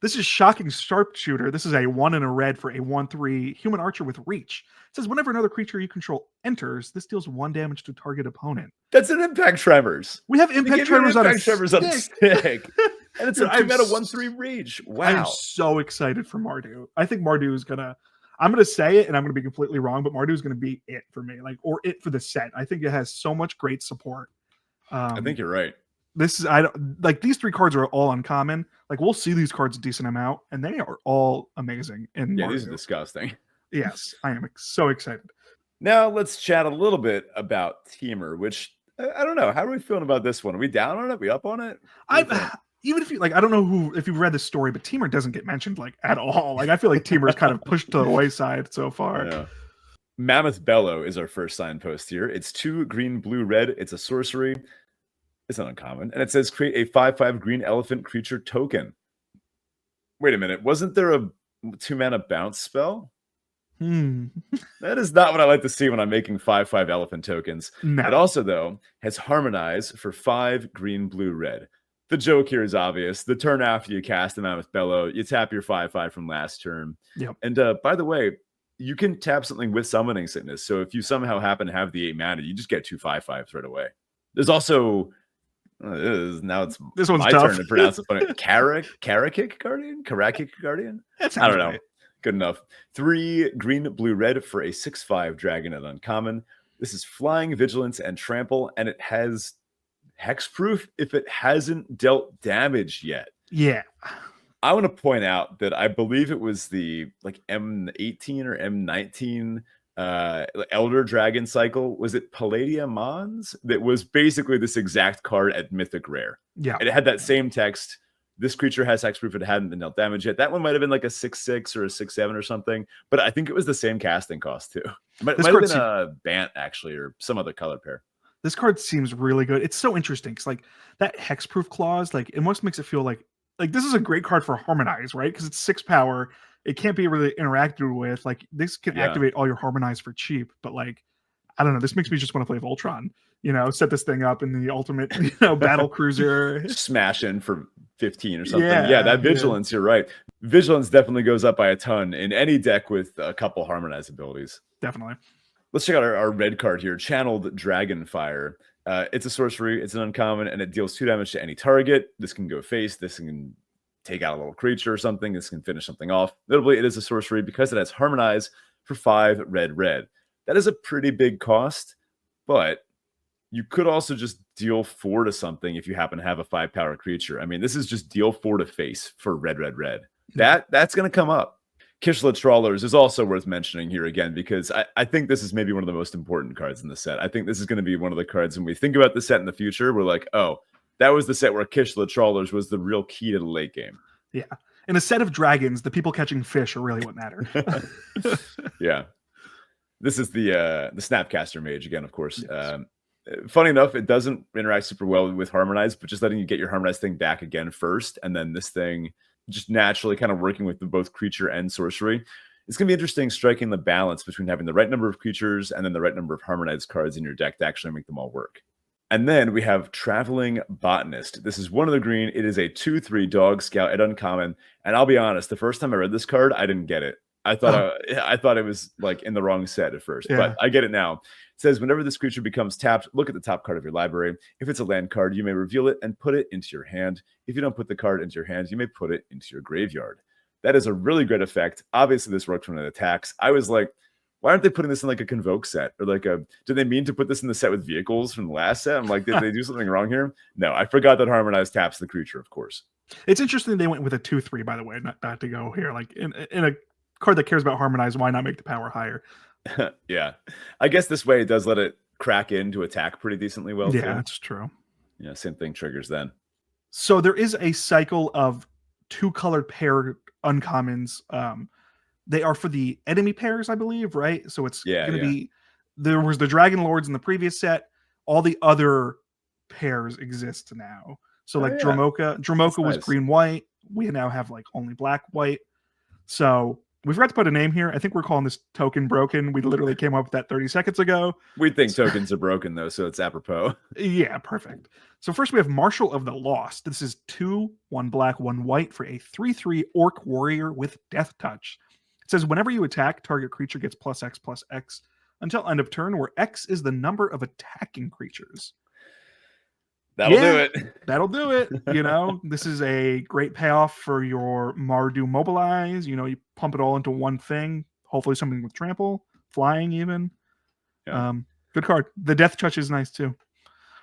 This is Shocking Sharpshooter. This is a 1 and a red for a 1/3 human archer with reach. It says whenever another creature you control enters, this deals 1 damage to target opponent. That's an Impact Tremors. We have Impact Tremors on a stick. And it's a 2-mana 1/3 reach. Wow. I'm so excited for Mardu. I think Mardu is I'm gonna say it and I'm gonna be completely wrong, but Mardu is gonna be it for me, or it for the set. I think it has so much great support. I think you're right. These 3 cards are all uncommon. We'll see these cards a decent amount, and they are all amazing. And yeah, these are disgusting. Yes, I am so excited. Now let's chat a little bit about Teamer, which I don't know. How are we feeling about this one? Are we down on it? Are we up on it? Even if you I don't know if you've read the story, but Teamer doesn't get mentioned at all. I feel like Teamer is kind of pushed to the wayside so far. Yeah. Mammoth Bellow is our first signpost here. It's 2 green, blue, red. It's a sorcery. It's not uncommon. And it says create a 5/5 green elephant creature token. Wait a minute. Wasn't there a 2-mana bounce spell? That is not what I like to see when I'm making 5/5 elephant tokens. No. It also, though, has Harmonize for 5 green, blue, red. The joke here is obvious. The turn after you cast the Mammoth Bellow, you tap your 5/5 from last turn. Yep. And by the way, you can tap something with Summoning Sickness. So if you somehow happen to have the 8 mana, you just get 2 5/5s right away. There's also... it's this one's my tough. turn to pronounce it. Karakik Guardian? I don't know. Right. Good enough. 3 green, blue, red for a 6/5 dragon at uncommon. This is flying, vigilance, and trample, and it has hexproof if it hasn't dealt damage yet. Yeah. I want to point out that I believe it was the M18 or M19 Elder Dragon cycle. Was it Palladia Mons? That was basically this exact card at Mythic Rare. Yeah. And it had that same text. This creature has hexproof. It hadn't been dealt damage yet. That one might have been like a 6/6 or a 6/7 or something. But I think it was the same casting cost too. It might have been a Bant actually, or some other color pair. This card seems really good. It's so interesting because that hexproof clause, it almost makes it feel like this is a great card for Harmonize, right? Because it's 6 power. it can't be really interacted with. Like this can activate all your harmonize for cheap, but like I don't know. This makes me just want to play Voltron. Set this thing up in the ultimate, battle cruiser. Smash in for 15 or something. Yeah, that vigilance, you're right. Vigilance definitely goes up by a ton in any deck with a couple harmonized abilities. Definitely. Let's check out our red card here, Channeled Dragonfire. It's a sorcery, it's an uncommon, and it deals 2 damage to any target. This can go face, this can take out a little creature or something, this can finish something off. Notably, it is a sorcery because it has harmonize for 5 red. That is a pretty big cost, but you could also just deal 4 to something if you happen to have a 5-power creature. I mean, this is just deal 4 to face for red. That's going to come up. Kishla Trawlers is also worth mentioning here again, because I think this is maybe one of the most important cards in the set. I think this is going to be one of the cards when we think about the set in the future, we're like, oh, that was the set where Kishla Trawlers was the real key to the late game. Yeah. In a set of dragons, the people catching fish are really what matter. Yeah. This is the Snapcaster Mage again, of course. Yes. Funny enough, it doesn't interact super well with Harmonize, but just letting you get your Harmonized thing back again first, and then this thing just naturally kind of working with both creature and sorcery. It's going to be interesting striking the balance between having the right number of creatures and then the right number of Harmonized cards in your deck to actually make them all work. And then we have Traveling Botanist. This is 1 of the green. It is a 2/3 dog scout at uncommon. And I'll be honest, the first time I read this card, I didn't get it. I thought it was like in the wrong set at first, but I get it now. It says, whenever this creature becomes tapped, look at the top card of your library. If it's a land card, you may reveal it and put it into your hand. If you don't put the card into your hand, you may put it into your graveyard. That is a really great effect. Obviously, this works when it attacks. I was like, why aren't they putting this in like a Convoke set? Or like did they mean to put this in the set with vehicles from the last set? I'm like, did they do something wrong here? No, I forgot that Harmonize taps the creature, of course. It's interesting they went with a 2/3, by the way, not to go here. Like in a card that cares about Harmonize, why not make the power higher? Yeah. I guess this way it does let it crack in to attack pretty decently well. Yeah, that's true. Yeah, same thing triggers then. So there is a cycle of 2-colored pair uncommons. They are for the enemy pairs, I believe, right? So it's going to be, there was the Dragon Lords in the previous set. All the other pairs exist now. So like Dromoka was green-white. We now have like only black-white. So we forgot to put a name here. I think we're calling this token broken. We literally came up with that 30 seconds ago. We think tokens are broken though, so it's apropos. Yeah, perfect. So first we have Marshal of the Lost. This is 2, 1 black, 1 white for a 3/3 orc warrior with death touch. It says whenever you attack, target creature gets +X/+X until end of turn, where X is the number of attacking creatures. That'll do it. That'll do it. This is a great payoff for your Mardu Mobilize. You pump it all into one thing. Hopefully something with trample, flying even. Yeah. Good card. The death touch is nice too.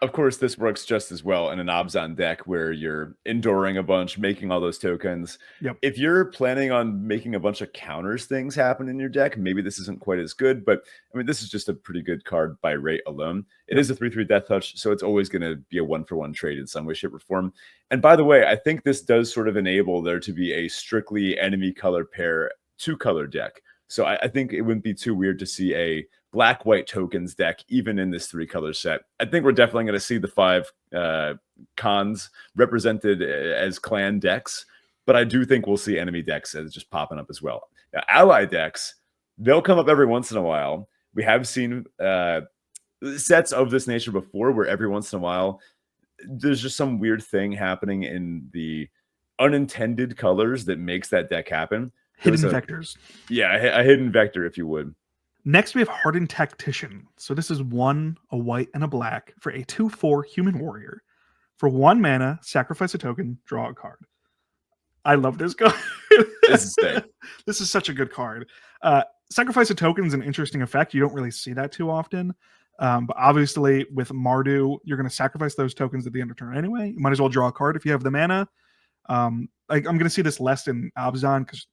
Of course, this works just as well in an Abzan deck where you're enduring a bunch, making all those tokens. Yep. If you're planning on making a bunch of counters things happen in your deck, maybe this isn't quite as good, but I mean, this is just a pretty good card by rate alone. It is a 3/3 death touch, so it's always going to be a 1-for-1 trade in some way, shape, or form. And by the way, I think this does sort of enable there to be a strictly enemy color pair 2-color deck. So I think it wouldn't be too weird to see a black-white tokens deck, even in this 3-color set. I think we're definitely going to see the 5 cons represented as clan decks, but I do think we'll see enemy decks as just popping up as well. Now, ally decks, they'll come up every once in a while. We have seen sets of this nature before where every once in a while there's just some weird thing happening in the unintended colors that makes that deck happen. Hidden vectors. Yeah, a hidden vector, if you would. Next, we have Hardened Tactician. So this is 1, a white, and a black for a 2/4 human warrior. For 1 mana, sacrifice a token, draw a card. I love this card. This is sick. This is such a good card. Sacrifice a token is an interesting effect. You don't really see that too often. But obviously, with Mardu, you're going to sacrifice those tokens at the end of turn anyway. You might as well draw a card if you have the mana. I'm going to see this less in Abzan because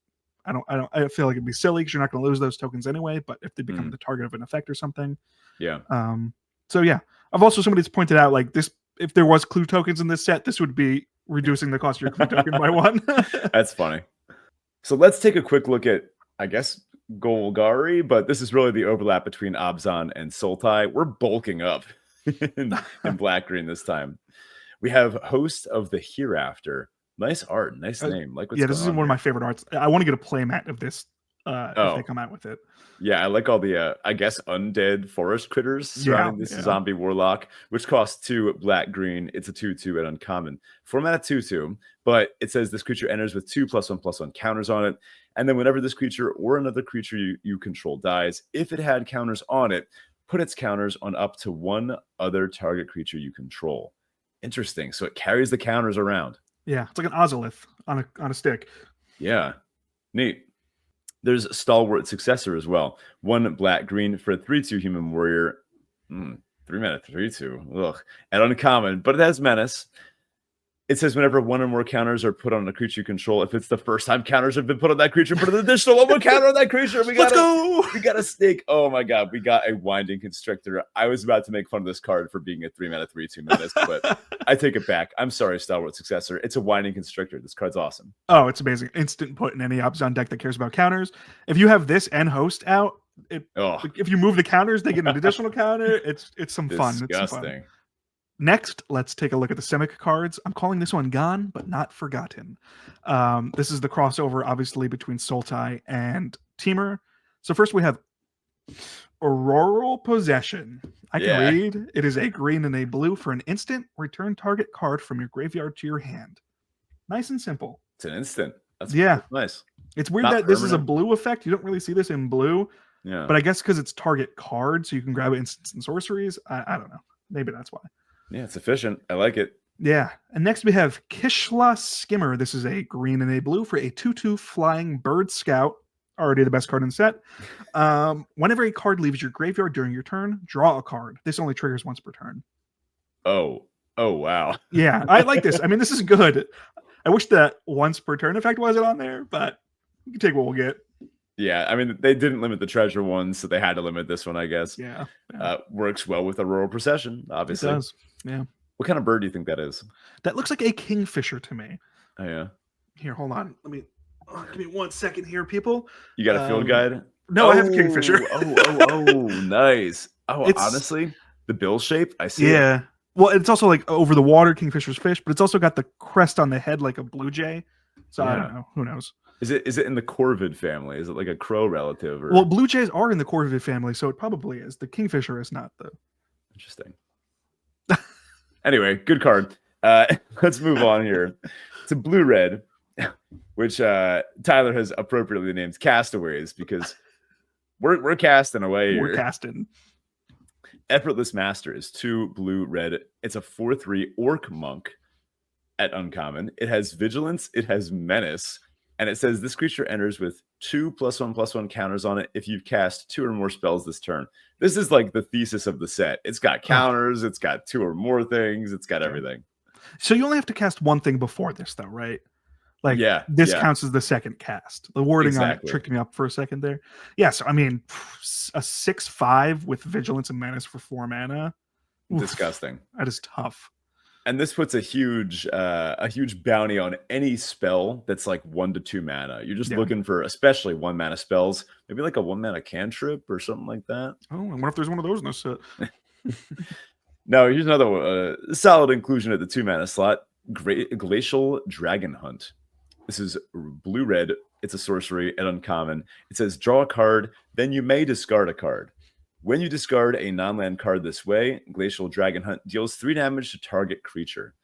I feel like it'd be silly because you're not going to lose those tokens anyway, but if they become the target of an effect or something. Yeah. So yeah, I've also somebody's pointed out like this, if there was clue tokens in this set, this would be reducing the cost of your clue token by 1. That's funny. So let's take a quick look at, I guess, Golgari, but this is really the overlap between Abzan and Sultai. We're bulking up in black-green this time. We have Host of the Hereafter. Nice art, nice name. Like what's Yeah, this going is on one of here. my favorite arts. I want to get a playmat of this if they Oh, come out with it. yeah, I like all the I guess undead forest critters Yeah, surrounding this yeah. zombie warlock, which costs 2 black green. It's a 2/2 at uncommon. Format 2/2, but it says this creature enters with 2+1/+1 counters on it. And then whenever this creature or another creature you control dies, if it had counters on it, put its counters on up to one other target creature you control. Interesting. So it carries the counters around. Yeah, it's like an Ozolith on a stick. Yeah. Neat. There's a stalwart successor as well. 1 black green for a 3/2 human warrior. 3 mana 3/2. Ugh. And uncommon, but it has menace. It says whenever one or more counters are put on a creature you control, if it's the first time counters have been put on that creature, put an additional 1 more counter on that creature. Let's go! We got a snake. Oh my god, we got a winding constrictor. I was about to make fun of this card for being a 3 mana 3/2 menace, but I take it back. I'm sorry, Stalwart Successor. It's a winding constrictor. This card's awesome. Oh, it's amazing. Instant put in any Abzan deck that cares about counters. If you have this and host out, if you move the counters, they get an additional counter. It's some fun. Disgusting. It's some fun. Next, let's take a look at the Simic cards. I'm calling this one Gone, but Not Forgotten. This is the crossover, obviously, between Sultai and Temur. So first we have Auroral Possession. I can read. It is a green and a blue for an instant. Return target card from your graveyard to your hand. Nice and simple. It's an instant. That's nice. It's weird that this is a blue effect. You don't really see this in blue. Yeah. But I guess because it's target card, so you can grab instants and sorceries. I don't know. Maybe that's why. Yeah, it's efficient. I like it. Yeah. And next we have Kishla Skimmer. This is a green and a blue for a 2/2 flying bird scout. Already the best card in the set. Whenever a card leaves your graveyard during your turn, draw a card. This only triggers once per turn. Oh, wow. Yeah, I like this. I mean, this is good. I wish that once per turn effect wasn't on there, but we can take what we'll get. Yeah, I mean, they didn't limit the treasure one, so they had to limit this one, I guess. Yeah. Works well with Auroral Procession, obviously. It does, yeah. What kind of bird do you think that is? That looks like a kingfisher to me. Oh, yeah. Here, hold on. Give me 1 second here, people. You got a field guide? No, I have a kingfisher. Nice. Honestly, the bill shape, I see it. Well, it's also like over the water, kingfisher's fish, but it's also got the crest on the head like a blue jay. So I don't know. Who knows? Is it in the corvid family? Is it like a crow relative? Well, blue jays are in the corvid family, so it probably is. The kingfisher is not, though. Interesting. Anyway, good card. Let's move on here to blue-red, which Tyler has appropriately named Castaways because we're casting away here. We're casting. Effortless Master is 2 blue-red. It's a 4/3 orc monk at uncommon. It has vigilance, it has menace, and it says this creature enters with 2+1/+1 counters on it if you've cast 2 or more spells this turn. This is like the thesis of the set. It's got counters, it's got 2 or more things, it's got everything. So you only have to cast one thing before this, though, right? Like, this counts as the second cast. The wording on it tricked me up for a second there. Yeah, so I mean, a 6/5 with vigilance and menace for 4 mana. Disgusting. That is tough. And this puts a huge bounty on any spell that's like 1 to 2 mana. You're just looking for, especially 1 mana spells, maybe like a 1 mana cantrip or something like that. Oh, I wonder if there's one of those in this set. No, here's another solid inclusion at the 2 mana slot. Glacial Dragon Hunt. This is blue-red. It's a sorcery at uncommon. It says draw a card, then you may discard a card. When you discard a non-land card this way, Glacial Dragon Hunt deals 3 damage to target creature.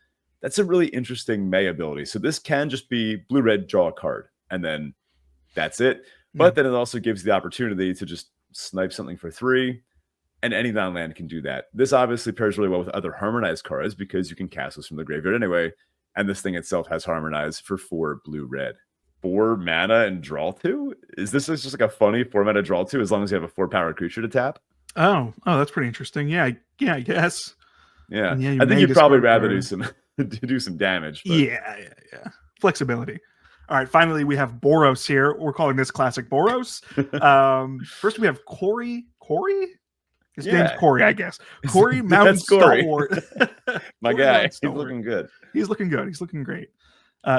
That's a really interesting May ability. So this can just be blue-red, draw a card, and then that's it. But then it also gives the opportunity to just snipe something for 3, and any non-land can do that. This obviously pairs really well with other Harmonized cards because you can cast this from the graveyard anyway, and this thing itself has Harmonized for 4 blue-red. 4 mana and draw 2? Is this just like a funny 4 mana draw 2 as long as you have a 4-power creature to tap? Oh, that's pretty interesting. Yeah, I guess. Yeah, I think you'd probably rather do some damage. But... Yeah. Flexibility. All right, finally we have Boros here. We're calling this classic Boros. First we have Corey. His name's Corey, I guess. Corey Mountain Stalwart. My guy. He's looking good. He's looking good. He's looking great.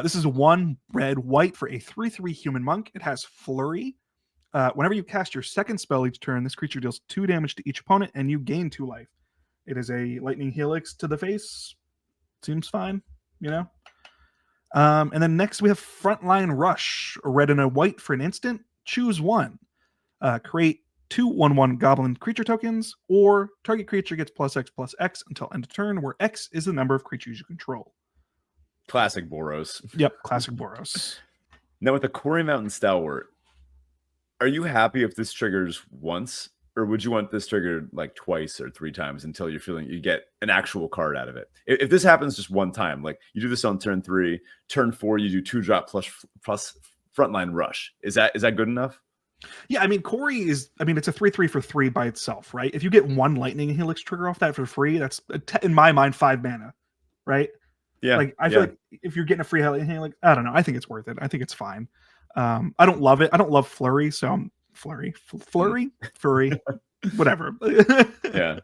This is 1 red-white for a 3/3 human monk. It has Flurry. Whenever you cast your second spell each turn, this creature deals 2 damage to each opponent, and you gain 2 life. It is a lightning helix to the face. Seems fine, you know? And then next we have Frontline Rush, a red and a white for an instant. Choose one. Create 2/1/1 goblin creature tokens, or target creature gets +X/+X until end of turn, where X is the number of creatures you control. Classic Boros. Yep, classic Boros. Now with the Quarry Mountain Stalwart, are you happy if this triggers once, or would you want this triggered like twice or 3 times until you're feeling you get an actual card out of it? If this happens just one time, like you do this on turn 3, turn 4 you do 2-drop plus Frontline Rush. Is that good enough? Yeah, I mean, Corey is, it's a 3/3 for 3 by itself, right? If you get one Lightning Helix trigger off that for free, that's, in my mind, 5 mana, right? Yeah. Like, I feel like if you're getting a free Lightning Helix, I don't know. I think it's worth it. I think it's fine. I don't love it. I don't love Flurry, so I'm Furry, whatever. Yeah.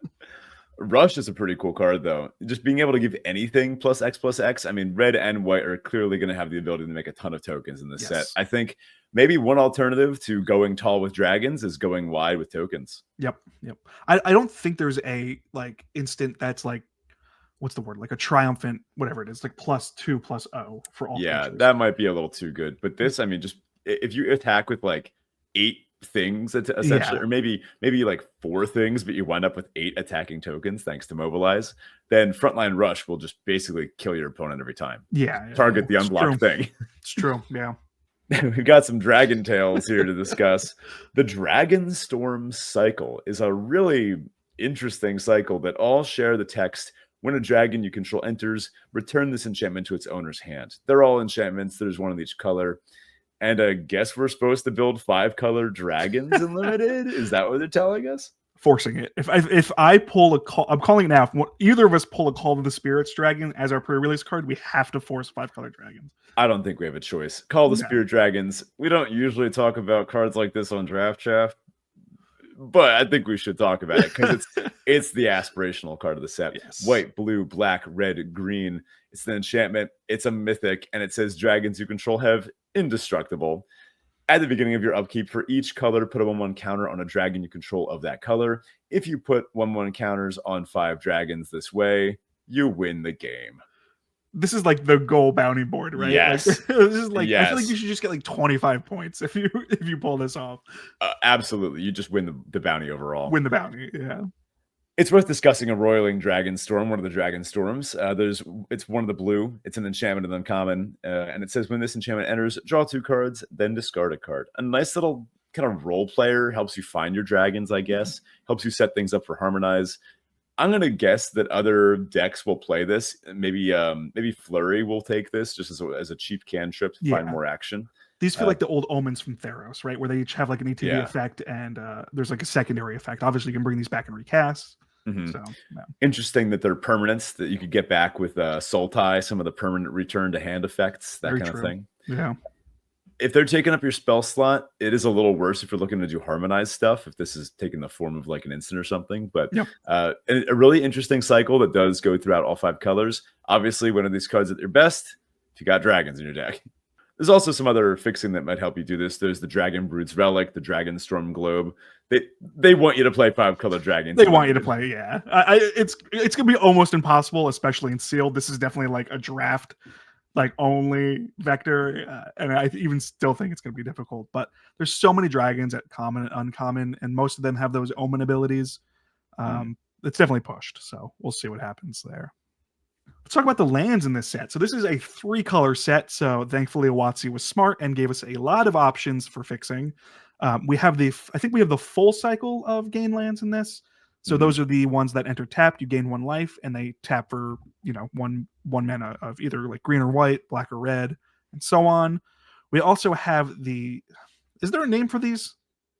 Rush is a pretty cool card, though. Just being able to give anything +X/+X. I mean, red and white are clearly going to have the ability to make a ton of tokens in this set. I think maybe one alternative to going tall with dragons is going wide with tokens. Yep. I don't think there's a like instant that's like, what's the word? Like a triumphant, whatever it is, like +2/+0 for all. Yeah, features. that might be a little too good. But this, I mean, just if you attack with like 8 things essentially, or maybe like 4 things, but you wind up with 8 attacking tokens thanks to mobilize, then Frontline Rush will just basically kill your opponent every time. Target the unblocked thing. It's true. Yeah. We've got some dragon tales here to discuss. The Dragonstorm cycle is a really interesting cycle that all share the text: when a dragon you control enters, return this enchantment to its owner's hand. They're all enchantments. There's one of each color. And I guess we're supposed to build 5-color dragons in limited. Is that what they're telling us? Forcing it. If I pull a call, I'm calling it now. If either of us pull a Call of the Spirits dragon as our pre-release card, we have to force 5-color dragons. I don't think we have a choice. Call the Spirit Dragons. We don't usually talk about cards like this on Draft Chaff, but I think we should talk about it because it's the aspirational card of the set. Yes. White, blue, black, red, green. It's an enchantment. It's a mythic, and it says dragons you control have indestructible. At the beginning of your upkeep, for each color, put a 1/1 counter on a dragon you control of that color. If you put 1/1 counters on 5 dragons this way, you win the game. This is like the goal bounty board, right? Yes. Like, this is like, I feel like you should just get like 25 points if you pull this off. Absolutely. You just win the bounty overall. Win the bounty, yeah. It's worth discussing a Roiling Dragonstorm, one of the Dragonstorms. It's one of the blue. It's an enchantment of uncommon. And it says when this enchantment enters, draw 2 cards, then discard a card. A nice little kind of role player, helps you find your dragons, I guess. Helps you set things up for Harmonize. I'm going to guess that other decks will play this. Maybe Flurry will take this just as a cheap cantrip to find more action. These feel like the old omens from Theros, right? Where they each have like an ETB effect and there's like a secondary effect. Obviously, you can bring these back and recast. So, interesting that they're permanents that you could get back with Sultai, some of the permanent return to hand effects, that kind of thing. Yeah. If they're taking up your spell slot, it is a little worse if you're looking to do Harmonize stuff, if this is taking the form of like an instant or something. But a really interesting cycle that does go throughout all 5 colors. Obviously, one of these cards at their best, if you got dragons in your deck. There's also some other fixing that might help you do this. There's the Dragon Brood's Relic, the Dragonstorm Globe. They want you to play 5-color dragons. They want you to play, it's gonna be almost impossible, especially in sealed. This is definitely like a draft like only vector, and I even still think it's gonna be difficult. But there's so many dragons at common and uncommon, and most of them have those omen abilities. It's definitely pushed, so we'll see what happens there. Let's talk about the lands in this set. So this is a 3-color set. So thankfully, Watsi was smart and gave us a lot of options for fixing. I think we have the full cycle of gain lands in this. So those are the ones that enter tapped. You gain 1 life, and they tap for one mana of either like green or white, black or red, and so on. We also have is there a name for these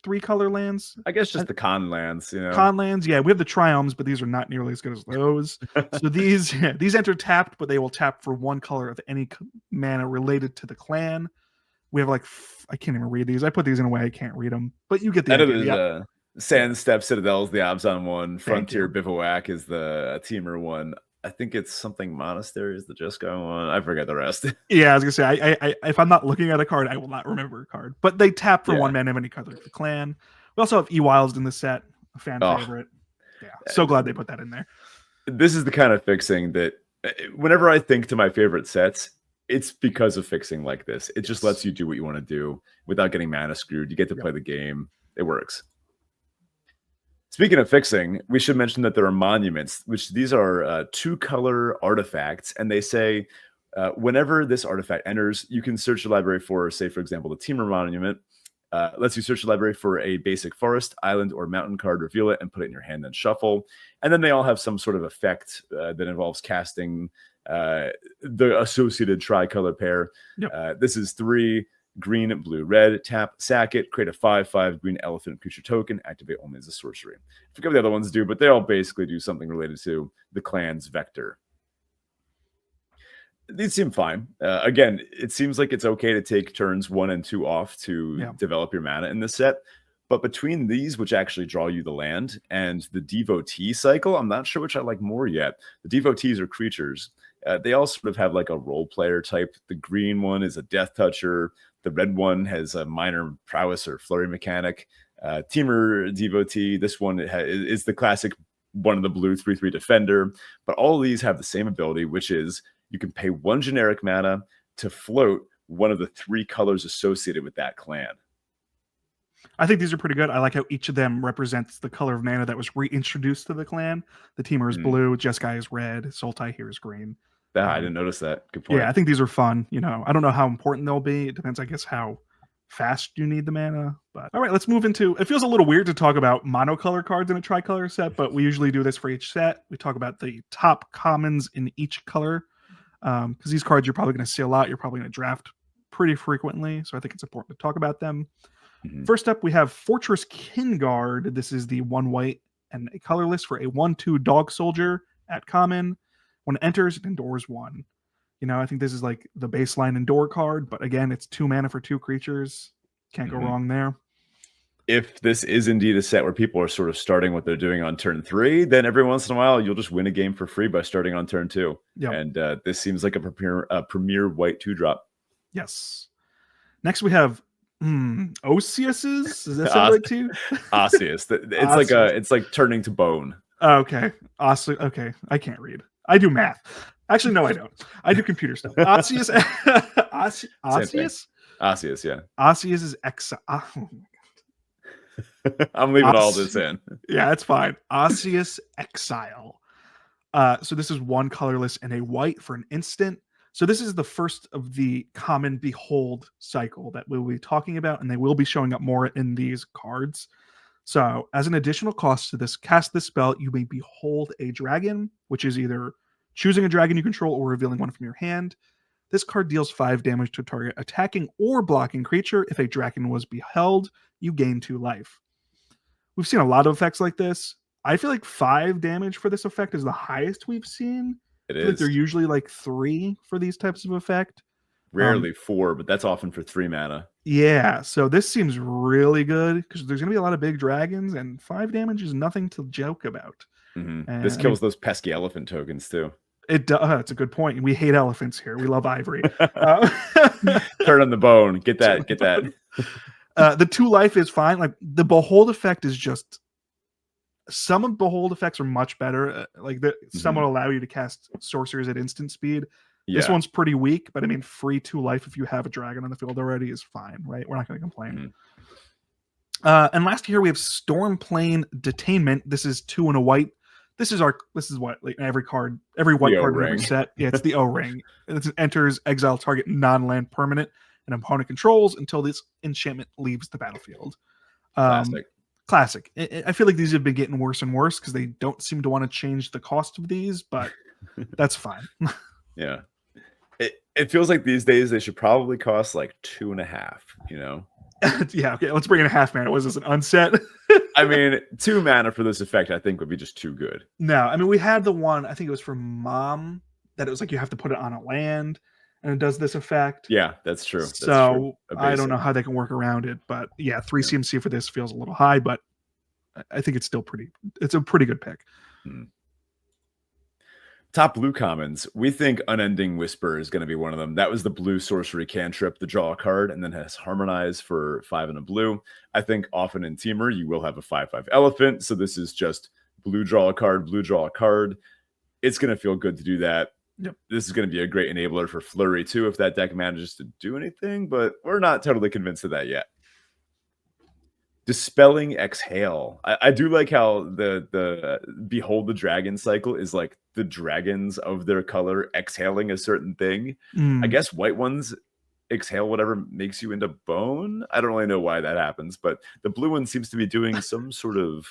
3-color lands? I guess just the con lands, Con lands, we have the Triumphs, but these are not nearly as good as those. So these enter tapped, but they will tap for 1 color of any mana related to the clan. We have like, I can't even read these. I put these in a way I can't read them, but you get the idea. Sand Step Citadel is the Abzan one. Frontier Bivouac is the Teamer one. I think it's something Monastery is the Jeskai one. I forget the rest. Yeah, I was gonna say, I if I'm not looking at a card, I will not remember a card. But they tap for 1 mana of any color of the clan. We also have Ewilds in the set, a fan favorite. Yeah, so glad they put that in there. This is the kind of fixing that whenever I think to my favorite sets, It's because of fixing like this. It just lets you do what you want to do without getting mana screwed. You get to play the game. It works. Speaking of fixing, we should mention that there are monuments, which these are 2-color artifacts, and they say whenever this artifact enters, you can search your library for, say, for example, the Teamer monument. Lets you search the library for a basic forest, island, or mountain card, reveal it, and put it in your hand, then shuffle. And then they all have some sort of effect that involves casting the associated tricolor pair. Yep. This is 3 green, blue, red. Tap, sack it, create a 5/5 green elephant creature token. Activate only as a sorcery. I forget what the other ones do, but they all basically do something related to the clan's vector. These seem fine. Again, it seems like it's okay to take turns 1 and 2 off to develop your mana in this set. But between these, which actually draw you the land, and the Devotee cycle, I'm not sure which I like more yet. The Devotees are creatures. They all sort of have like a role player type. The green one is a Death Toucher. The red one has a minor prowess or flurry mechanic. Teamer Devotee, this one is the classic one of the blue 3/3 defender. But all of these have the same ability, which is you can pay 1 generic mana to float one of the 3 colors associated with that clan. I think these are pretty good. I like how each of them represents the color of mana that was reintroduced to the clan. The Teamer is blue, Jeskai is red, Sultai here is green. I didn't notice that. Good point. Yeah, I think these are fun. I don't know how important they'll be. It depends, I guess, how fast you need the mana. But all right, let's move into. It feels a little weird to talk about monocolor cards in a tricolor set, but we usually do this for each set. We talk about the top commons in each color because these cards you're probably going to see a lot. You're probably going to draft pretty frequently, so I think it's important to talk about them. First up, we have Fortress Kinguard. This is the 1 white and a colorless for a 1/2 dog soldier at common. When it enters, it endures 1. I think this is like the baseline endure card, but again, it's 2 mana for 2 creatures. Can't go wrong there. If this is indeed a set where people are sort of starting what they're doing on turn 3, then every once in a while you'll just win a game for free by starting on turn 2. Yep. And this seems like a premier white 2-drop. Yes. Next we have Osseous. Does that sound right to you? Osseous. It's like turning to bone. Okay. Okay. I can't read. I do math. Actually, no, I don't. I do computer stuff. Osseous. Osseous? Osseous, yeah. Osseous is exile. Oh, I'm leaving all this in. Yeah, it's fine. Osseous Exile. So this is 1 colorless and a white for an instant. So this is the first of the common Behold cycle that we'll be talking about, and they will be showing up more in these cards. So as an additional cost to this, cast this spell, you may behold a dragon, which is either choosing a dragon you control or revealing one from your hand. This card deals 5 damage to a target attacking or blocking creature. If a dragon was beheld, you gain 2 life. We've seen a lot of effects like this. I feel like 5 damage for this effect is the highest we've seen. It I feel like is. they're usually like 3 for these types of effect. Rarely 4, but that's often for 3 mana. Yeah, so this seems really good because there's going to be a lot of big dragons, and 5 damage is nothing to joke about. This kills those pesky elephant tokens too. It does. That's a good point. We hate elephants here. We love ivory. Turn on the bone. Get that. Get that. The 2 life is fine. Like the Behold effect is just. Some of Behold effects are much better. Some will allow you to cast sorceries at instant speed. Yeah. This one's pretty weak, but I mean, free 2 life if you have a dragon on the field already is fine, right? We're not going to complain. And last here we have Stormplane Detainment. This is 2 and a white. This is what like every white card in every set. Yeah, it's the O-ring. It enters, exile target non-land permanent and opponent controls until this enchantment leaves the battlefield. Classic. I feel like these have been getting worse and worse because they don't seem to want to change the cost of these, but that's fine. Yeah. It feels like these days they should probably cost like 2.5, Yeah, okay, let's bring in a half mana. Was this an unset? I mean, 2 mana for this effect I think would be just too good. No, I mean, we had the one, I think it was for Mom, that it was like you have to put it on a land and it does this effect. Yeah, that's true. So I don't know how they can work around it, but yeah, 3 CMC for this feels a little high, but I think it's still it's a pretty good pick. Top blue commons, we think Unending Whisper is going to be one of them. That was the blue sorcery cantrip, the draw a card, and then has Harmonize for 5 and a blue. I think often in Teamer, you will have a 5/5 elephant. So this is just blue draw a card, blue draw a card. It's going to feel good to do that. Yep. This is going to be a great enabler for Flurry too, if that deck manages to do anything, but we're not totally convinced of that yet. Dispelling Exhale. I do like how the Behold the Dragon cycle is like the dragons of their color exhaling a certain thing. I guess white ones exhale whatever makes you into bone. I don't really know why that happens, but the blue one seems to be doing some sort of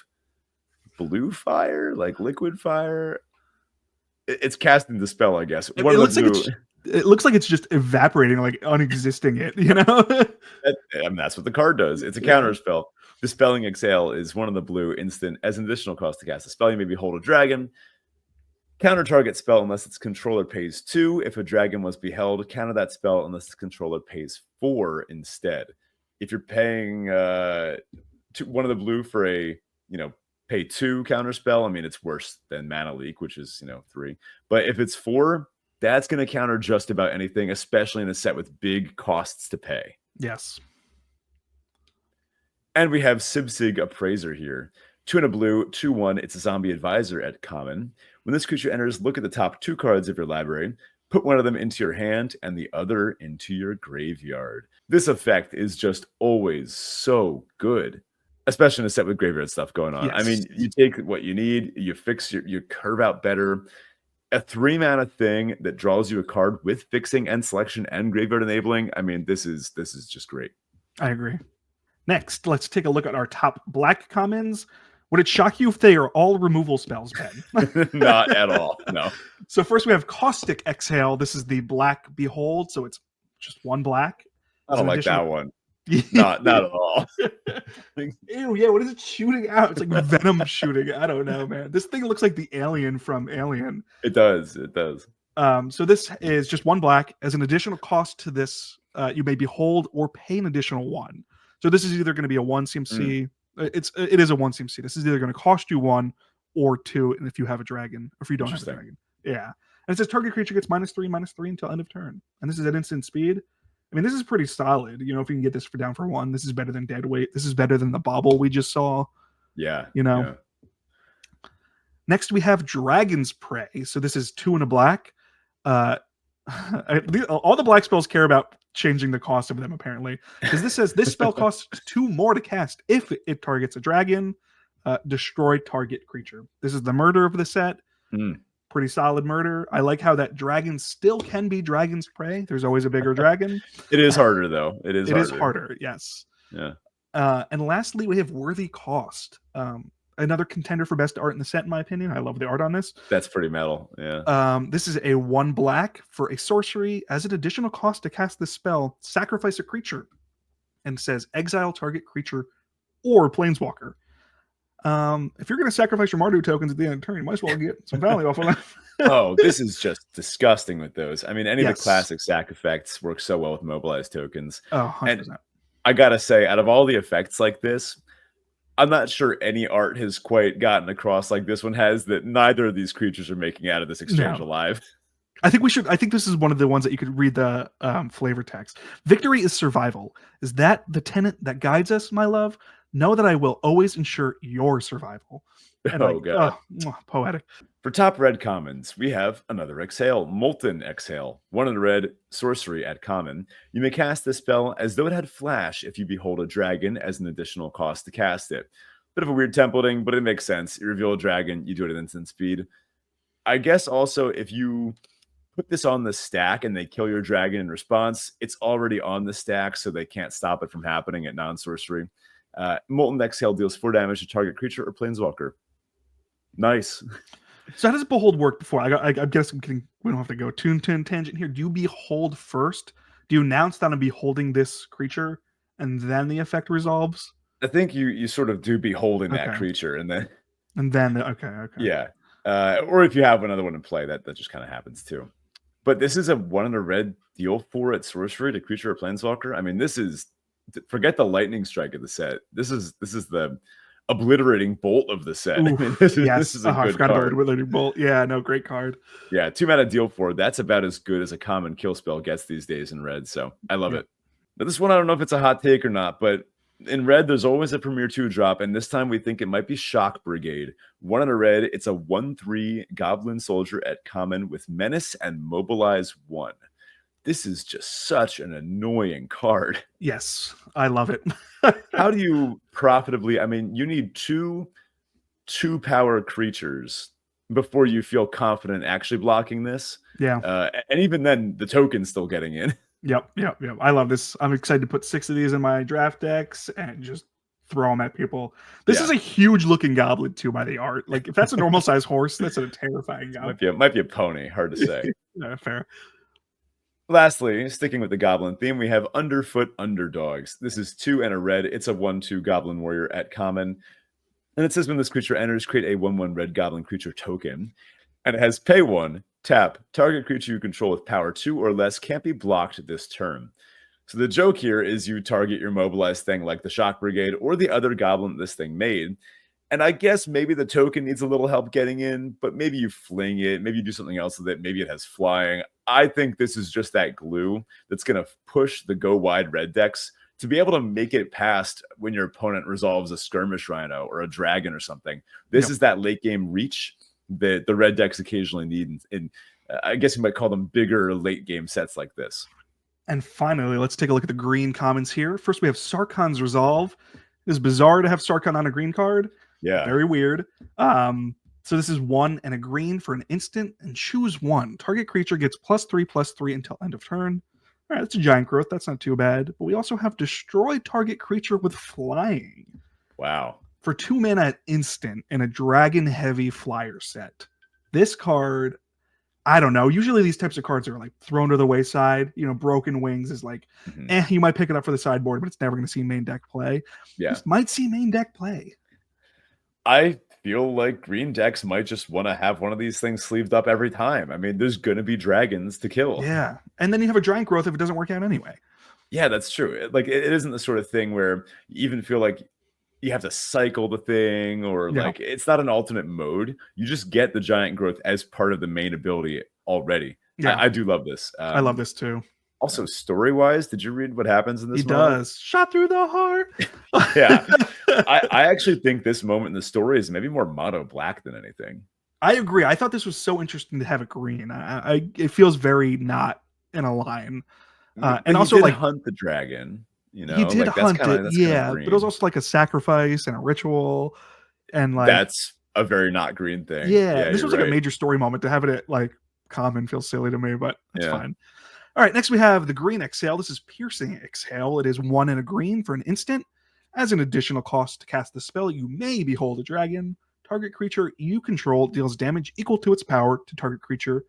blue fire, like liquid fire. It's casting the spell, I guess. It looks like it's just evaporating, like unexisting it, you know? And that's what the card does. It's a counter spell. Dispelling Exhale is one of the blue instant. As an additional cost to cast a spell, you may behold a dragon. Counter target spell unless its controller pays 2. If a dragon was beheld, counter that spell unless its controller pays 4 instead. If you're paying one of the blue for a, pay 2 counter spell, I mean, it's worse than Mana Leak, which is, 3. But if it's 4, that's going to counter just about anything, especially in a set with big costs to pay. Yes. And we have Sibsig Appraiser here. 2 and a blue, 2/1. It's a zombie advisor at common. When this creature enters, look at the top 2 cards of your library. Put one of them into your hand and the other into your graveyard. This effect is just always so good, especially in a set with graveyard stuff going on. Yes. I mean, you take what you need, you fix you curve out better. A 3-mana thing that draws you a card with fixing and selection and graveyard enabling. I mean, this is just great. I agree. Next, let's take a look at our top black commons. Would it shock you if they are all removal spells, Ben? Not at all, no. So first we have Caustic Exhale. This is the black Behold, so it's just 1 black. I don't like that one. Not at all. Ew, yeah, what is it shooting out? It's like venom shooting. I don't know, man. This thing looks like the alien from Alien. It does. So this is just 1 black. As an additional cost to this, you may behold or pay an additional 1. So this is either going to be a 1 CMC. It is a 1 CMC. This is either going to cost you 1 or 2, and if you have a dragon, or if you don't have a dragon. Yeah. And it says target creature gets -3/-3 until end of turn. And this is at instant speed. I mean, this is pretty solid. If you can get this down for 1, this is better than Deadweight. This is better than the Bauble we just saw. Yeah. Yeah. Next, we have Dragon's Prey. So this is 2 and a black. All the black spells care about changing the cost of them, apparently, because this says this spell costs 2 more to cast if it targets a dragon. Destroy target creature. This is the murder of the set. Pretty solid murder. I like how that dragon still can be Dragon's Prey. There's always a bigger dragon. It is harder, though. It is harder, yes. Yeah. And lastly, we have Worthy Cost. Another contender for best art in the set, in my opinion. I love the art on this. That's pretty metal, yeah. This is a 1 black for a sorcery. As an additional cost to cast this spell, sacrifice a creature. And says exile target creature or planeswalker. If you're going to sacrifice your Mardu tokens at the end of the turn, you might as well get some value off of them. Oh, this is just disgusting with those. I mean, any of the classic sack effects work so well with mobilized tokens. Oh, 100%. And I got to say, out of all the effects like this, I'm not sure any art has quite gotten across like this one has, that neither of these creatures are making out of this exchange alive. I think this is one of the ones that you could read the flavor text. Victory is survival. Is that the tenet that guides us, my love? Know that I will always ensure your survival. And God. Poetic. For top red commons, we have another Exhale, Molten Exhale. 1 in red, sorcery at common. You may cast this spell as though it had flash if you behold a dragon as an additional cost to cast it. Bit of a weird templating, but it makes sense. You reveal a dragon, you do it at instant speed. I guess also if you put this on the stack and they kill your dragon in response, it's already on the stack, so they can't stop it from happening at non-sorcery. Molten Exhale deals 4 damage to target creature or planeswalker. Nice. So how does Behold work before? I guess we don't have to go tune tangent here. Do you behold first? Do you announce that I'm beholding this creature and then the effect resolves? I think you sort of do beholding that creature and then okay. Yeah. Or if you have another one in play, that just kind of happens too. But this is a 1 in a red deal 4 at sorcery to creature or planeswalker. I mean, this is, forget the lightning strike of the set. This is the obliterating bolt of the set. I mean, this is a good I forgot card. about obliterating bolt. Yeah, no, great card. Yeah, 2 mana deal 4. That's about as good as a common kill spell gets these days in red. So I love it. But this one, I don't know if it's a hot take or not, but In red, there's always a Premier 2 drop, and this time we think it might be Shock Brigade. 1 in a red, it's a 1/3 Goblin Soldier at common with Menace and Mobilize 1. This is just such an annoying card. Yes, I love it. How do you profitably, I mean, you need two power creatures before you feel confident actually blocking this. Yeah. And even then, the token's still getting in. Yep. I love this. I'm excited to put 6 of these in my draft decks and just throw them at people. This is a huge looking goblin too by the art. Like if that's a normal size horse, that's a terrifying goblin. Might be a pony, hard to say. Yeah, fair. Lastly, sticking with the goblin theme, we have Underfoot Underdogs. This is 2 and a red. It's a 1/2 Goblin Warrior at common. And it says when this creature enters, create a 1/1 red goblin creature token. And it has pay 1, tap, target creature you control with power 2 or less can't be blocked this turn. So the joke here is you target your mobilized thing like the Shock Brigade or the other goblin this thing made. And I guess maybe the token needs a little help getting in, but maybe you fling it, maybe you do something else with it, maybe it has flying. I think this is just that glue that's going to push the go wide red decks to be able to make it past when your opponent resolves a Skirmish Rhino or a Dragon or something. This is that late game reach that the red decks occasionally need in I guess you might call them bigger late game sets like this. And finally, let's take a look at the green commons here. First, we have Sarkhan's Resolve. It is bizarre to have Sarkhan on a green card. Yeah. Very weird. So this is 1 and a green for an instant, and choose 1. Target creature gets +3/+3 until end of turn. All right, that's a giant growth. That's not too bad. But we also have destroy target creature with flying. Wow. For 2 mana at instant in a dragon heavy flyer set. This card, I don't know. Usually these types of cards are like thrown to the wayside. You know, Broken Wings is like, you might pick it up for the sideboard, but it's never going to see main deck play. Yeah. This might see main deck play. I feel like green decks might just want to have one of these things sleeved up every time. I mean, there's going to be dragons to kill. Yeah. And then you have a giant growth if it doesn't work out anyway. Yeah, that's true. Like, it isn't the sort of thing where you even feel like you have to cycle the thing or like it's not an alternate mode. You just get the giant growth as part of the main ability already. Yeah. I do love this. I love this too. Also, story-wise, did you read what happens in this moment? He does. Shot through the heart. Yeah. I actually think this moment in the story is maybe more mono black than anything. I agree. I thought this was so interesting to have it green. It feels very not in a line. And also like hunt the dragon. You know, he did like, hunt it, yeah, but it was also like a sacrifice and a ritual, and like that's a very not green thing. Yeah, this was like a major story moment. To have it at like common feels silly to me, but it's fine. All right, next we have the green exhale. This is Piercing Exhale. It is 1 and a green for an instant. As an additional cost to cast the spell, you may behold a dragon. Target creature you control deals damage equal to its power to target creature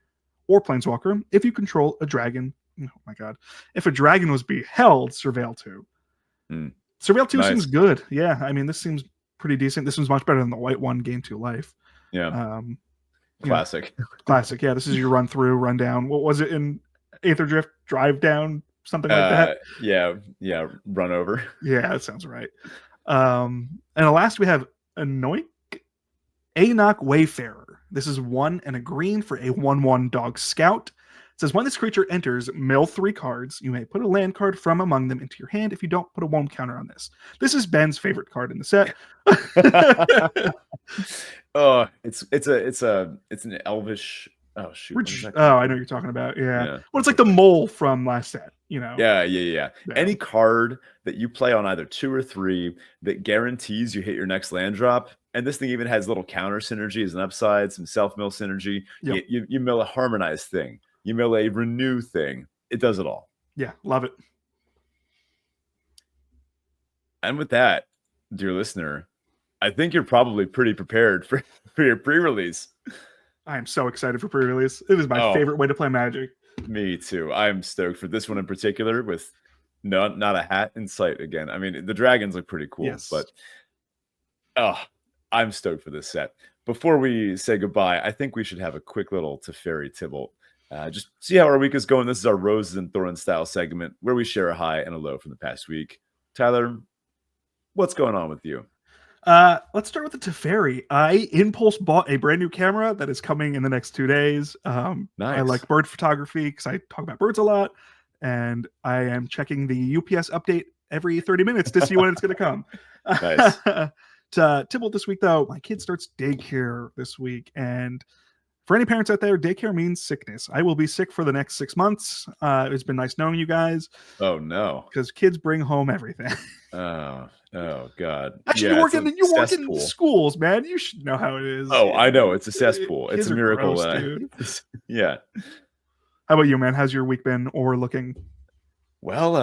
or planeswalker. If you control a dragon. Oh my god. If a dragon was beheld, Surveil 2. Surveil 2 seems good. Yeah, I mean, this seems pretty decent. This one's much better than the white one, gain 2 life. Yeah. Classic. Classic. Yeah, this is your run through, run down. What was it in Aether Drift? Drive down? Something like that? Yeah. Run over. Yeah, that sounds right. And last we have Enoch Wayfarer. This is 1 and a green for a 1/1 dog scout. It says when this creature enters, mill 3 cards. You may put a land card from among them into your hand. If you don't, put a 1 counter on this. This is Ben's favorite card in the set. Oh, it's an elvish. Oh shoot! I know what you're talking about. Yeah. Well, it's like the mole from last set. You know. Yeah. Any card that you play on either 2 or 3 that guarantees you hit your next land drop. And this thing even has little counter synergy as an upside, some self-mill synergy. Yep. You mill a harmonized thing. You mill a renew thing. It does it all. Yeah, love it. And with that, dear listener, I think you're probably pretty prepared for your pre-release. I am so excited for pre-release. It is my favorite way to play Magic. Me too. I'm stoked for this one in particular with not a hat in sight again. I mean, the dragons look pretty cool, but I'm stoked for this set. Before we say goodbye, I think we should have a quick little Teferi Tibble. Just see how our week is going. This is our Roses and Thorns style segment where we share a high and a low from the past week. Tyler, what's going on with you? Let's start with the Teferi. I impulse bought a brand new camera that is coming in the next 2 days. Nice. I like bird photography because I talk about birds a lot, and I am checking the UPS update every 30 minutes to see when it's going to come. Nice. To Tybalt this week, though, my kid starts daycare this week. And for any parents out there, daycare means sickness. I will be sick for the next 6 months. It's been nice knowing you guys. Oh, no. Because kids bring home everything. Oh, God. Actually, Yeah, you work in cesspool. schools, man. You should know how it is. Oh, I know. It's a cesspool. It's Kids a are miracle. gross, dude. Yeah. How about you, man? How's your week been or looking? Well,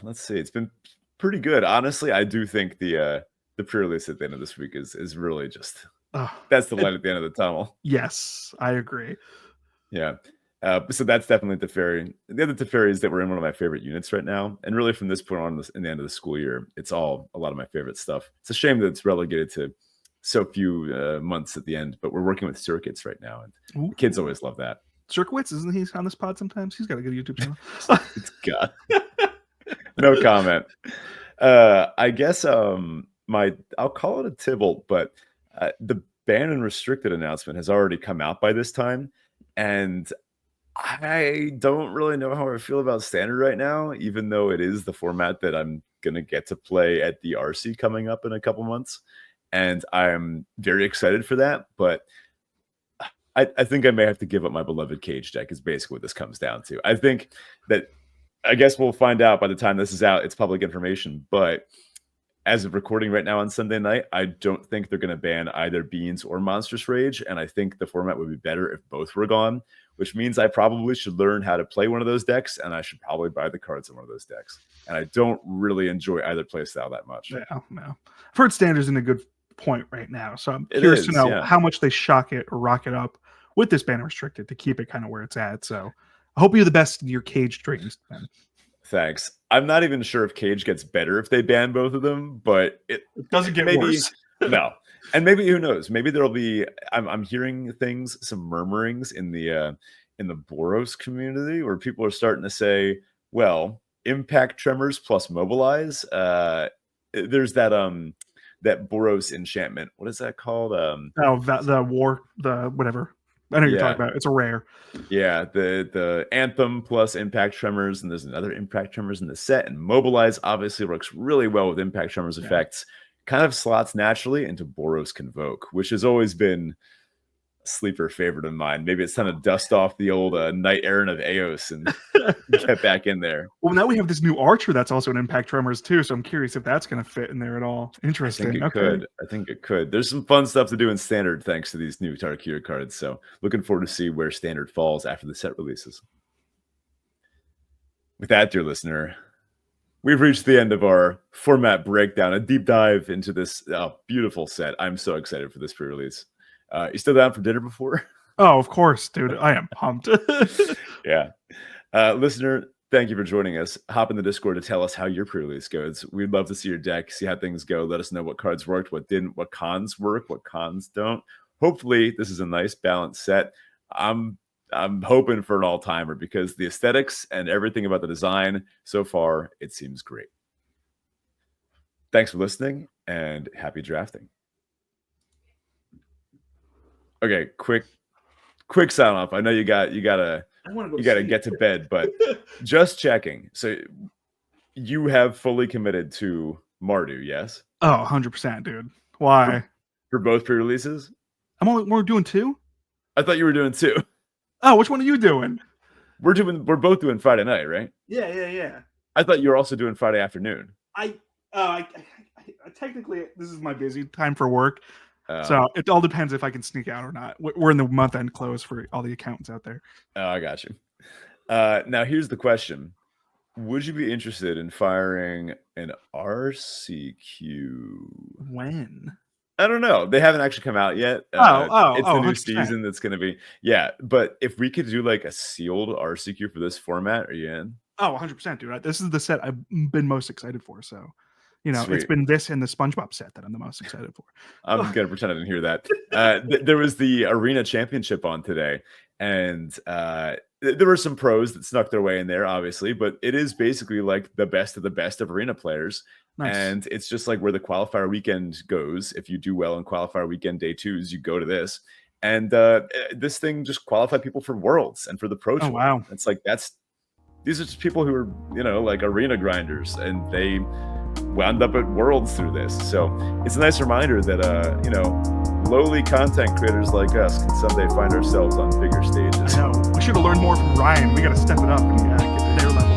let's see. It's been pretty good. Honestly, I do think the pre-release at the end of this week is really just that's the light at the end of the tunnel. Yes, I agree. Yeah. So that's definitely Teferi. The other Teferi is that we're in one of my favorite units right now. And really from this point on in the end of the school year, it's all a lot of my favorite stuff. It's a shame that it's relegated to so few months at the end, but we're working with circuits right now. And the kids always love that. Circuits, isn't he on this pod sometimes? He's got a good YouTube channel. It's God. No comment. I guess I'll call it a Tybalt, but the ban and restricted announcement has already come out by this time. And I don't really know how I feel about standard right now, even though it is the format that I'm going to get to play at the RC coming up in a couple months. And I'm very excited for that. But I think I may have to give up my beloved Cage deck is basically what this comes down to. I guess we'll find out by the time this is out. It's public information. But as of recording right now on Sunday night, I don't think they're going to ban either Beans or Monstrous Rage. And I think the format would be better if both were gone, which means I probably should learn how to play one of those decks, and I should probably buy the cards in one of those decks. And I don't really enjoy either playstyle that much. No. I've heard standard's in a good point right now, so I'm curious to know how much they shock it or rock it up with this ban restricted to keep it kind of where it's at. So I hope you're the best in your Cage dreams, man. Thanks. I'm not even sure if Cage gets better if they ban both of them, but it doesn't get worse. No. And maybe, who knows? Maybe there'll be. I'm hearing things, some murmurings in the Boros community where people are starting to say, "Well, Impact Tremors plus Mobilize." There's that Boros enchantment. What is that called? The whatever. I know you're talking about. It's a rare. Yeah, the Anthem plus Impact Tremors, and there's another Impact Tremors in the set. And Mobilize obviously works really well with Impact Tremors effects. Kind of slots naturally into Boros Convoke, which has always been a sleeper favorite of mine. Maybe it's time to dust off the old Knight Errant of Eos and get back in there. Well, now we have this new Archer that's also an Impact Tremors too, so I'm curious if that's going to fit in there at all. Interesting. I think it could. There's some fun stuff to do in Standard thanks to these new Tarkir cards, so looking forward to see where Standard falls after the set releases. With that, dear listener, we've reached the end of our format breakdown, a deep dive into this beautiful set. I'm so excited for this pre-release. You still down for dinner before? Oh, of course, dude. I am pumped. Yeah. Listener, thank you for joining us. Hop in the Discord to tell us how your pre-release goes. We'd love to see your deck, see how things go. Let us know what cards worked, what didn't, what cons work, what cons don't. Hopefully, this is a nice balanced set. I'm hoping for an all-timer because the aesthetics and everything about the design so far, it seems great. Thanks for listening and happy drafting. Okay, quick sign off. I know you gotta get to bed, but just checking. So you have fully committed to Mardu, yes? Oh, 100%, dude. Why? For both pre-releases? We're doing 2? I thought you were doing 2. Oh, which one are you doing? We're both doing Friday night, right? Yeah. I thought you were also doing Friday afternoon. I technically this is my busy time for work. So it all depends if I can sneak out or not. We're in the month-end close for all the accountants out there. Oh, I got you. Now here's the question. Would you be interested in firing an RCQ? When? I don't know. They haven't actually come out yet. It's the new 100%. Season that's going to be. Yeah, but if we could do like a sealed RCQ for this format, are you in? Oh, 100%, dude. This is the set I've been most excited for. So, Sweet. It's been this and the SpongeBob set that I'm the most excited for. I'm going to pretend I didn't hear that. There was the Arena Championship on today, and there were some pros that snuck their way in there, obviously, but it is basically like the best of Arena players. Nice. And it's just like where the qualifier weekend goes. If you do well in qualifier weekend day 2s, you go to this. And this thing just qualified people for Worlds and for the Pro Tour. Oh, wow. It's like these are just people who are, like arena grinders, and they wound up at Worlds through this. So it's a nice reminder that, you know, lowly content creators like us can someday find ourselves on bigger stages. I know. We should have learned more from Ryan. We got to step it up and get to their level.